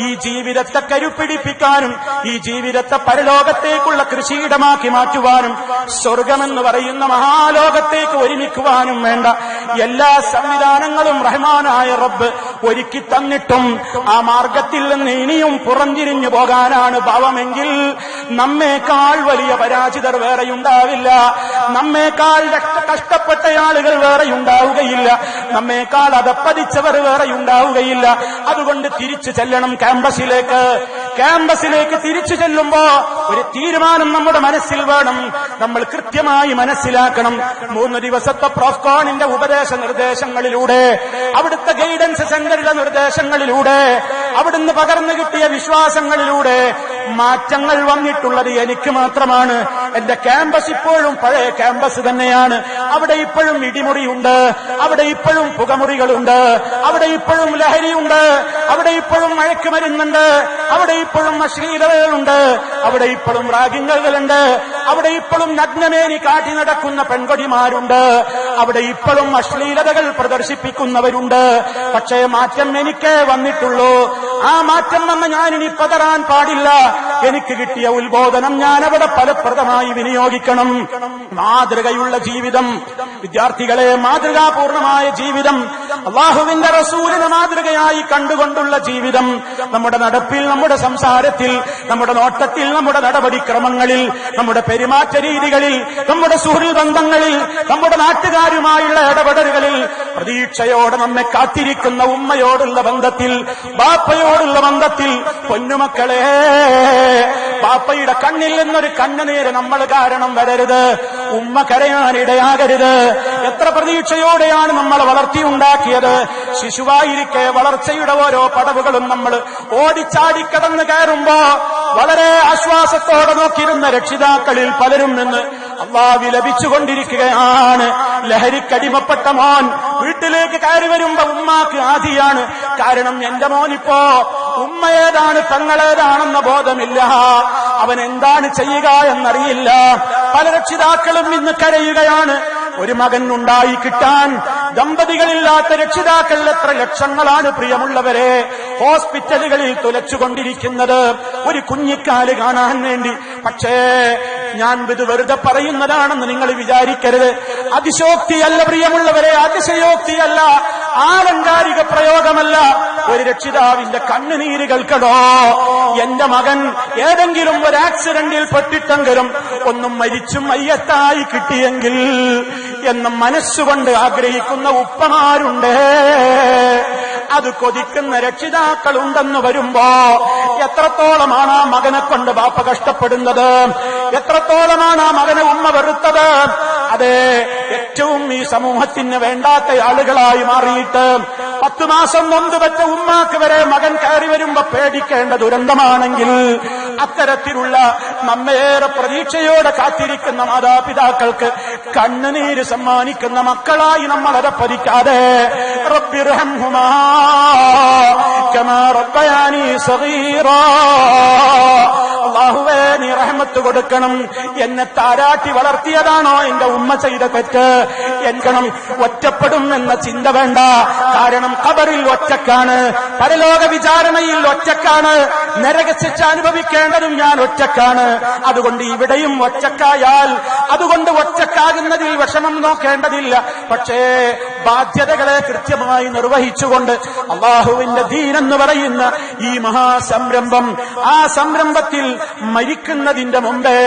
Speaker 2: ഈ ജീവിതത്തെ കരുപ്പിടിപ്പിക്കാനും ഈ ജീവിതത്തെ പരലോകത്തേക്കുള്ള കൃഷിയിടമാക്കി മാറ്റുവാനും സ്വർഗമെന്ന് പറയുന്ന മഹാലോകത്തേക്ക് ഒരുമിക്കുവാനും വേണ്ട എല്ലാ സംവിധാനങ്ങളും റഹ്മാനായ റബ്ബ് ഒരുക്കി തന്നിട്ടും ആ മാർഗത്തിൽ നിന്ന് ഇനിയും പുറംതിരിഞ്ഞു പോകാനാണ് ഭാവമെങ്കിൽ നമ്മേക്കാൾ വലിയ പരാജിതർ വേറെയുണ്ടാവില്ല, നമ്മേക്കാൾ കഷ്ടപ്പെട്ട ആളുകൾ വേറെയുണ്ടാവുകയില്ല, നമ്മേക്കാൾ അതപ്പതിച്ചവർ വേറെയുണ്ടാവുകയില്ല. അതുകൊണ്ട് തിരിച്ചു ചെല്ലണം ക്യാമ്പസിലേക്ക് തിരിച്ചു ചെല്ലുമ്പോ ഒരു തീരുമാനം നമ്മുടെ മനസ്സിൽ വേണം. നമ്മൾ കൃത്യമായി മനസ്സിലാക്കണം. 3 ദിവസത്തെ പ്രോഫ്കോണിന്റെ ഉപദേശ നിർദ്ദേശങ്ങളിലൂടെ, അവിടുത്തെ ഗൈഡൻസ് സെന്ററിലെ നിർദ്ദേശങ്ങളിലൂടെ, അവിടുന്ന് പകർന്നു കിട്ടിയ വിശ്വാസങ്ങളിലൂടെ മാറ്റങ്ങൾ വന്നിട്ടുള്ളത് എനിക്ക് മാത്രമാണ്. എന്റെ ക്യാമ്പസ് ഇപ്പോഴും പഴയ ക്യാമ്പസ് തന്നെയാണ്. അവിടെ ഇപ്പോഴും ഇടിമുറിയുണ്ട്, അവിടെ ഇപ്പോഴും പുകമുറികളുണ്ട്, അവിടെ ഇപ്പോഴും ലഹരിയുണ്ട്, അവിടെ ഇപ്പോഴും മയക്കുമരുന്നുണ്ട്, അവിടെ ഇപ്പോഴും അശ്ലീലതകളുണ്ട്, അവിടെ ഇപ്പോഴും റാഗിങ്ങുകളുണ്ട്, അവിടെ ഇപ്പോഴും നഗ്നമേനി കാട്ടി നടക്കുന്ന പെൺകൊടിമാരുണ്ട്, അവിടെ ഇപ്പോഴും അശ്ലീലതകൾ പ്രദർശിപ്പിക്കുന്നവരുണ്ട്. പക്ഷേ മാറ്റം എനിക്കേ വന്നിട്ടുള്ളൂ. ആ മാറ്റം വന്ന് ഞാനിനി പതറാൻ പാടില്ല. എനിക്ക് കിട്ടിയ ഉത്ബോധനം ഞാൻ അവിടെ ഫലപ്രദമായി വിനിയോഗിക്കണം. മാതൃകയുള്ള ജീവിതം, വിദ്യാർത്ഥികളെ, മാതൃകാപൂർണമായ ജീവിതം, അല്ലാഹുവിന്റെ റസൂലിനെ മാതൃകയായി കണ്ടുകൊണ്ടുള്ള ജീവിതം നമ്മുടെ നടപ്പിൽ, നമ്മുടെ സംസാരത്തിൽ, നമ്മുടെ നോട്ടത്തിൽ, നമ്മുടെ നടപടിക്രമങ്ങളിൽ, നമ്മുടെ പെരുമാറ്റ രീതികളിൽ, നമ്മുടെ സുഹൃത്ത് ബന്ധങ്ങളിൽ, നമ്മുടെ നാട്ടുകാരുമായുള്ള ഇടപെടലുകളിൽ, പ്രതീക്ഷയോടെ നമ്മെ കാത്തിരിക്കുന്ന ഉമ്മയോടുള്ള ബന്ധത്തിൽ, ബാപ്പയോടുള്ള ബന്ധത്തിൽ. പൊന്നുമക്കളെ, ബാപ്പയുടെ കണ്ണിൽ നിന്നൊരു കണ്ണുനീര് നമ്മൾ കാരണം വരരുത്. ഉമ്മ കരയാനിടയാകരുത്. എത്ര പ്രതീക്ഷയോടെയാണ് നമ്മൾ വളർത്തിയുണ്ടാക്കിയത്. ശിശുവായിരിക്കെ വളർച്ചയുടെ ഓരോ പടവുകളും നമ്മൾ ഓടിച്ചാടിക്കടന്ന് കയറുമ്പോ വളരെ ആശ്വാസത്തോടെ നോക്കിയിരുന്ന രക്ഷിതാക്കളിൽ പലരും നിന്ന് അല്ലാഹ് വിലപിച്ചുകൊണ്ടിരിക്കുകയാണ്. ലഹരിക്കടിമപ്പെട്ട മോൻ വീട്ടിലേക്ക് കയറി വരുമ്പോ ഉമ്മാക്ക് ആദിയാണ്. കാരണം എന്റെ മോനിപ്പോ ഉമ്മയേതാണ് തങ്ങളേതാണെന്ന ബോധമില്ല, അവൻ എന്താണ് ചെയ്യുക എന്നറിയില്ല. പല രക്ഷിതാക്കളും ഇന്ന് കരയുകയാണ്. ഒരു മകൻ ഉണ്ടായി കിട്ടാൻ ദമ്പതികളില്ലാത്ത രക്ഷിതാക്കൾ എത്ര ലക്ഷങ്ങളാണ് പ്രിയമുള്ളവരെ ഹോസ്പിറ്റലുകളിൽ തുലച്ചുകൊണ്ടിരിക്കുന്നത് ഒരു കുഞ്ഞിക്കാല് കാണാൻ വേണ്ടി. പക്ഷേ ഞാൻ ഇത് വെറുതെ പറയുന്നതാണെന്ന് നിങ്ങൾ വിചാരിക്കരുത്. അതിശയോക്തിയല്ല പ്രിയമുള്ളവരെ, അതിശയോക്തിയല്ല, ആലങ്കാരിക പ്രയോഗമല്ല. ഒരു രക്ഷിതാവിന്റെ കണ്ണുനീര് കേൾക്കണോ? എന്റെ മകൻ ഏതെങ്കിലും ഒരു ആക്സിഡന്റിൽ പെട്ടിട്ടെങ്കിലും ഒന്നും മരിച്ചും മയ്യത്തായി കിട്ടിയെങ്കിൽ എന്ന് മനസ്സുകൊണ്ട് ആഗ്രഹിക്കുന്ന ഉപ്പമാരുണ്ട്. അത് കൊതിക്കുന്ന രക്ഷിതാക്കളുണ്ടെന്ന് വരുമ്പോ എത്രത്തോളമാണ് ആ മകനെ കൊണ്ട് ബാപ്പ കഷ്ടപ്പെടുന്നത്, എത്രത്തോളമാണ് ആ മകനെ ഉമ്മ വെറുത്തത്. അതെ, ഏറ്റവും ഈ സമൂഹത്തിന് വേണ്ടാത്ത ആളുകളായി മാറിയിട്ട് 10 മാസം നൊന്ത് വെച്ച ഉമ്മാക്ക് വരെ മകൻ കയറി വരുമ്പോ പേടിക്കേണ്ട ദുരന്തമാണെങ്കിൽ അത്തരത്തിലുള്ള നമ്മേറെ പ്രതീക്ഷയോടെ കാത്തിരിക്കുന്ന മാതാപിതാക്കൾക്ക് കണ്ണുനീര് സമ്മാനിക്കുന്ന മക്കളായി നമ്മൾ അതപ്പതിക്കാതെ റബ്ബിർഹംഹുമാ കമാ റബ്ബയാനി സഗീറാ, അല്ലാഹുവേ നീ റഹ്മത്ത് കൊടുക്കണം. എന്നെ താരാട്ടി വളർത്തിയതാണോ എന്റെ ഉമ്മ ചെയ്ത തെറ്റ്? എൻകണം ഒറ്റപ്പെടും എന്ന ചിന്ത വേണ്ട. കാരണം ഖബറിൽ ഒറ്റക്കാണ്, പരലോക വിചാരണയിൽ ഒറ്റക്കാണ്, നരകശിക്ഷ അനുഭവിക്കേണ്ടതും ഞാൻ ഒറ്റക്കാണ്. അതുകൊണ്ട് ഇവിടെയും ഒറ്റക്കായാൽ, അതുകൊണ്ട് ഒറ്റക്കാകുന്നതിൽ വിഷമം നോക്കേണ്ടതില്ല. പക്ഷേ ബാധ്യതകളെ കൃത്യമായി നിർവഹിച്ചുകൊണ്ട് അല്ലാഹുവിന്റെ ദീനെന്ന് പറയുന്ന ഈ മഹാസംരംഭം, ആ സംരംഭത്തിൽ മരിക്കുന്നതിന്റെ മുമ്പേ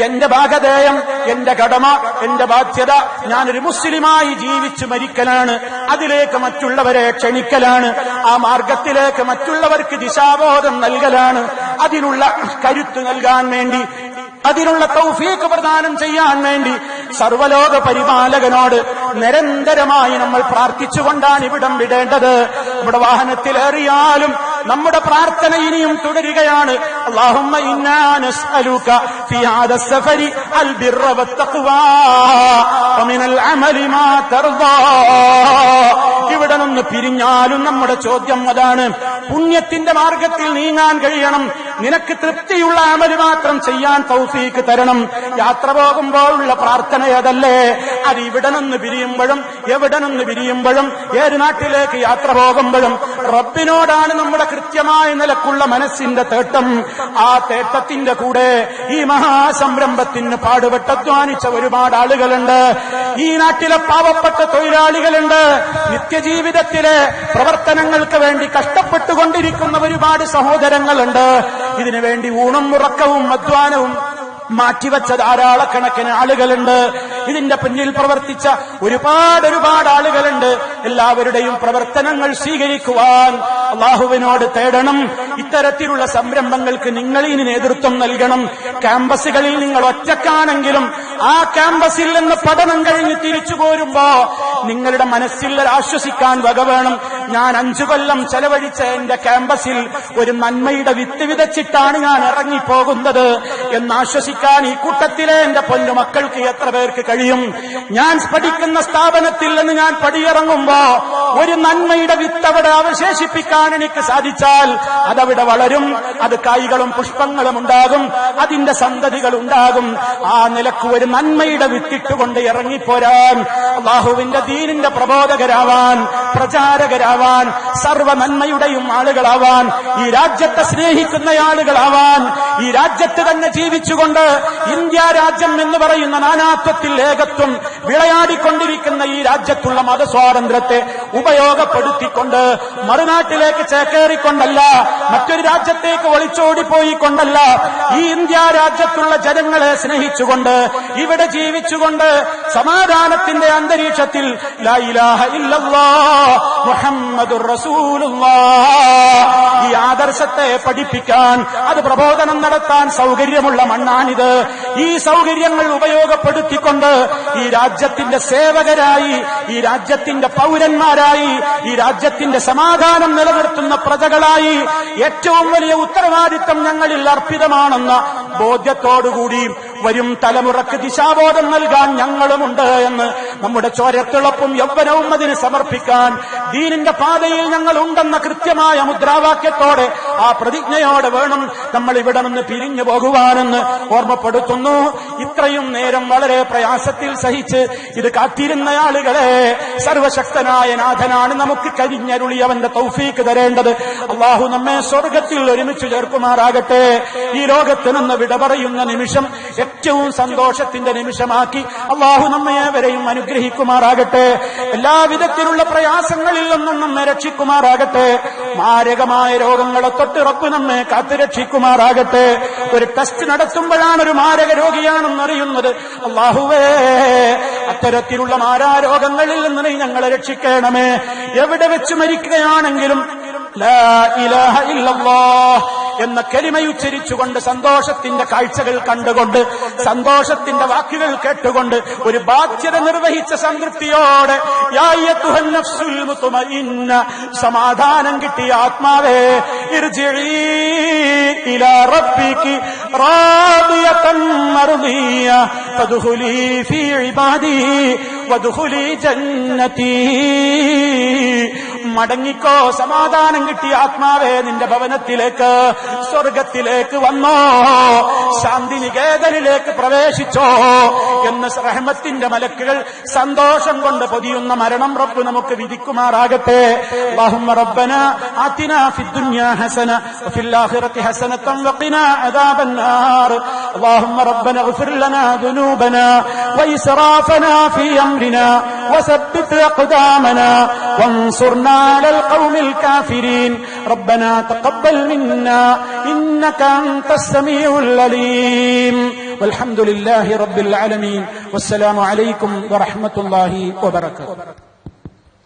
Speaker 2: എന്റെ ഭാഗധേയം, എന്റെ കടമ, എന്റെ ബാധ്യത, ഞാനൊരു മുസ്ലിമായി ജീവിച്ചു മരിക്കലാണ്. അതിലേക്ക് മറ്റുള്ളവരെ ക്ഷണിക്കലാണ്. ആ മാർഗത്തിലേക്ക് മറ്റുള്ളവർക്ക് ദിശാബോധം നൽകലാണ്. അതിനുള്ള കരുത്ത് നൽകാൻ വേണ്ടി, അതിനുള്ള തൗഫീഖ് പ്രദാനം ചെയ്യാൻ വേണ്ടി സർവലോക പരിപാലകനോട് നിരന്തരമായി നമ്മൾ പ്രാർത്ഥിച്ചുകൊണ്ടാണ് ഇവിടം വിടേണ്ടത്. നമ്മുടെ വാഹനത്തിലേറിയാലും നമ്മുടെ പ്രാർത്ഥന ഇനിയും തുടരുകയാണ്. അല്ലാഹുമ്മ ഇന്നാ നസ്അലുക ഫീ ഹാദാ സഫരി അൽ ബിർറ വത്തഖ്വാ വമിനൽ അമലി മാ തർദാ. ഇവിടെ നിന്ന് പിരിഞ്ഞാലും നമ്മുടെ ചോദ്യം അതാണ്. പുണ്യത്തിന്റെ മാർഗത്തിൽ നീങ്ങാൻ കഴിയണം. നിനക്ക് തൃപ്തിയുള്ള അമല് മാത്രം ചെയ്യാൻ തൗഫീക്ക് തരണം. യാത്ര പോകുമ്പോഴുള്ള പ്രാർത്ഥന അതല്ലേ? അത് ഇവിടെ നിന്ന് പിരിയുമ്പോഴും എവിടെ നിന്ന് പിരിയുമ്പോഴും ഏത് നാട്ടിലേക്ക് യാത്ര പോകുമ്പോഴും റബ്ബിനോടാണ് നമ്മുടെ കൃത്യമായ നിലക്കുള്ള മനസ്സിന്റെ തേട്ടം. ആ തേട്ടത്തിന്റെ കൂടെ ഈ മഹാസംരംഭത്തിന് പാടുപെട്ടധ്വാനിച്ച ഒരുപാട് ആളുകളുണ്ട്. ഈ നാട്ടിലെ പാവപ്പെട്ട തൊഴിലാളികളുണ്ട്. നിത്യജീവിതത്തിലെ പ്രവർത്തനങ്ങൾക്ക് വേണ്ടി കഷ്ടപ്പെട്ടുകൊണ്ടിരിക്കുന്ന ഒരുപാട് സഹോദരങ്ങളുണ്ട്. ഇതിനുവേണ്ടി ഊണും ഉറക്കവും അധ്വാനവും മാറ്റിവെച്ച ധാരാളക്കണക്കിന് ആളുകളുണ്ട്. ഇതിന്റെ പിന്നിൽ പ്രവർത്തിച്ച ഒരുപാട് ആളുകളുണ്ട്. എല്ലാവരുടെയും പ്രവർത്തനങ്ങൾ സ്വീകരിക്കുവാൻ അള്ളാഹുവിനോട് തേടണം. ഇത്തരത്തിലുള്ള സംരംഭങ്ങൾക്ക് നിങ്ങൾ ഇനി നേതൃത്വം നൽകണം. ക്യാമ്പസുകളിൽ നിങ്ങൾ ഒറ്റക്കാണെങ്കിലും ആ ക്യാമ്പസിൽ നിന്ന് പഠനം കഴിഞ്ഞ് തിരിച്ചു പോരുമ്പോ നിങ്ങളുടെ മനസ്സിൽ ആശ്വസിക്കാൻ വക വേണം. ഞാൻ 5 കൊല്ലം ചെലവഴിച്ച എന്റെ ക്യാമ്പസിൽ ഒരു നന്മയുടെ വിത്ത് വിതച്ചിട്ടാണ് ഞാൻ ഇറങ്ങിപ്പോകുന്നത് എന്നാശ്വസിക്കാൻ ഈ കൂട്ടത്തിലെ എന്റെ പൊന്നുമക്കൾക്ക് എത്ര പേർക്ക് കഴിയും? ഞാൻ പഠിക്കുന്ന സ്ഥാപനത്തിൽ നിന്ന് ഞാൻ പടിയിറങ്ങുമ്പോ ഒരു നന്മയുടെ വിത്ത് അവിടെ അവശേഷിപ്പിക്കാൻ എനിക്ക് സാധിച്ചാൽ അതവിടെ വളരും. അത് കായ്കളും പുഷ്പങ്ങളും ഉണ്ടാകും. അതിന്റെ സന്തതികൾ ഉണ്ടാകും. ആ നിലക്ക് ഒരു നന്മയുടെ വിത്തിട്ടുകൊണ്ട് ഇറങ്ങിപ്പോരാൻ, അള്ളാഹുവിന്റെ ദീനിന്റെ പ്രബോധകരാവാൻ, പ്രചാരകരാവാൻ, സർവ്വ നന്മയുടെയും ആളുകളാവാൻ, ഈ രാജ്യത്തെ സ്നേഹിക്കുന്ന ആളുകളാവാൻ, ഈ രാജ്യത്ത് തന്നെ ജീവിച്ചുകൊണ്ട് ഇന്ത്യ രാജ്യം എന്ന് പറയുന്ന നാനാത്വത്തിൽ ഏകത്വം വിളയാടിക്കൊണ്ടിരിക്കുന്ന ഈ രാജ്യത്തുള്ള മതസ്വാതന്ത്ര്യത്തെ ഉപയോഗപ്പെടുത്തിക്കൊണ്ട് മറുനാട്ടിലേക്ക് ചേക്കേറിക്കൊണ്ടല്ല, മറ്റൊരു രാജ്യത്തേക്ക് ഒളിച്ചോടിപ്പോയിക്കൊണ്ടല്ല, ഈ ഇന്ത്യ രാജ്യത്തുള്ള ജനങ്ങളെ സ്നേഹിച്ചുകൊണ്ട് ഇവിടെ ജീവിച്ചുകൊണ്ട് സമാധാനത്തിന്റെ അന്തരീക്ഷത്തിൽ ലാ ഇലാഹ ഇല്ലല്ലാഹ് മുഹമ്മദുർ റസൂലുള്ളാഹ് ഈ ആദർശത്തെ പഠിപ്പിക്കാൻ, അത് പ്രബോധനം നടത്താൻ സൗകര്യമുള്ള മണ്ണാണിത്. ഈ സൗകര്യങ്ങൾ ഉപയോഗപ്പെടുത്തിക്കൊണ്ട് ഈ രാജ്യത്തിന്റെ സേവകരായി, ഈ രാജ്യത്തിന്റെ പൗരന്മാരായി, ഈ രാജ്യത്തിന്റെ സമാധാനം നിലനിർത്തുന്ന പ്രജകളായി ഏറ്റവും വലിയ ഉത്തരവാദിത്തം ഞങ്ങളിൽ അർപ്പിതമാണെന്ന ബോധ്യത്തോടുകൂടി വരും തലമുറക്ക് ദിശാബോധം നൽകാൻ ഞങ്ങളുമുണ്ട് എന്ന് നമ്മുടെ ചോരത്തിളപ്പും യൗവനവും അതിന് സമർപ്പിക്കാൻ ദീനിന്റെ പാതയിൽ ഞങ്ങൾ ഉണ്ടെന്ന കൃത്യമായ മുദ്രാവാക്യത്തോടെ ആ പ്രതിജ്ഞയോടെ വേണം നമ്മൾ ഇവിടെ നിന്ന് പിരിഞ്ഞു പോകുവാനെന്ന് ഓർമ്മപ്പെടുത്തുന്നു. ഇത്രയും നേരം വളരെ പ്രയാസത്തിൽ സഹിച്ച് ഇത് കാത്തിരുന്ന ആളുകളെ സർവശക്തനായ നാഥനാണ് നമുക്ക് കരിഞ്ഞരുളിയവന്റെ തൗഫീക്ക് തരേണ്ടത്. അള്ളാഹു നമ്മെ സ്വർഗത്തിൽ ഒരുമിച്ച് ചേർക്കുമാറാകട്ടെ. ഈ ലോകത്ത് നിന്ന് വിട പറയുന്ന നിമിഷം ഏറ്റവും സന്തോഷത്തിന്റെ നിമിഷമാക്കി അള്ളാഹു നമ്മയെവരെയും അനുഗ്രഹിക്കുമാറാകട്ടെ. എല്ലാവിധത്തിലുള്ള പ്രയാസങ്ങളിൽ നിന്നും നമ്മെ രക്ഷിക്കുമാറാകട്ടെ. മാരകമായ രോഗങ്ങളെ തൊട്ട് റബ്ബ് നമ്മെ കാത്തുരക്ഷിക്കുമാറാകട്ടെ. ഒരു ടെസ്റ്റ് നടത്തുമ്പോഴാണ് ഒരു മാരക രോഗിയാണെന്നറിയുന്നത്. അള്ളാഹുവേ, അത്തരത്തിലുള്ള മാരാരോഗങ്ങളിൽ നിന്ന് നീ ഞങ്ങളെ രക്ഷിക്കണമേ. എവിടെ വെച്ച് മരിക്കുകയാണെങ്കിലും ലാ ഇലാഹ ഇല്ലല്ലാഹ് എന്ന കലിമയുച്ചരിച്ചുകൊണ്ട് സന്തോഷത്തിന്റെ കാഴ്ചകൾ കണ്ടുകൊണ്ട് സന്തോഷത്തിന്റെ വാക്കുകൾ കേട്ടുകൊണ്ട് ഒരു ബാധ്യത നിർവഹിച്ച സംതൃപ്തിയോടെ യാ അയ്യത്തുഹൻ നഫ്സുൽ മുത്മഇന്ന സമാധാനം കിട്ടിയ ആത്മാവേ ഇർജിഇ ഇലാ റബ്ബികി റാദിയതൻ മർദിയ ഫദ്ഖുലി ഫീ ഇബാദി വദ്ഖുലി ജന്നതി. മടങ്ങിക്കോ, സമാധാനം കിട്ടിയ ആത്മാവേ, നിന്റെ ഭവനത്തിലേക്ക്, സ്വർഗത്തിലേക്ക് വന്നോ, ശാന്തി നികേതനിലേക്ക് പ്രവേശിച്ചോ എന്ന് റഹ്മത്തിന്റെ മലക്കുകൾ സന്തോഷം കൊണ്ട് പൊതിയുന്ന മരണം റബ്ബ് നമുക്ക് വിധിക്കുമാറാകട്ടെ. അല്ലാഹുമ്മ റബ്ബനാ ആതിനാ ഫിദ്ദുനിയാ ഹസന വഫിൽ ആഖിറതി ഹസനതൻ വഖിനാ അദാബൻ നാർ. അല്ലാഹുമ്മ റബ്ബനാ ഇഗ്ഫിർ ലനാ ദുനൂബനാ വഇസ്റാഫനാ ഫീ അംരിനാ വസബ്ബിത് അഖ്ദാമനാ വൻസുർനാ على القوم الكافرين. ربنا تقبل منا إنك أنت السميع العليم. والحمد لله رب العالمين. والسلام عليكم ورحمة الله وبركاته.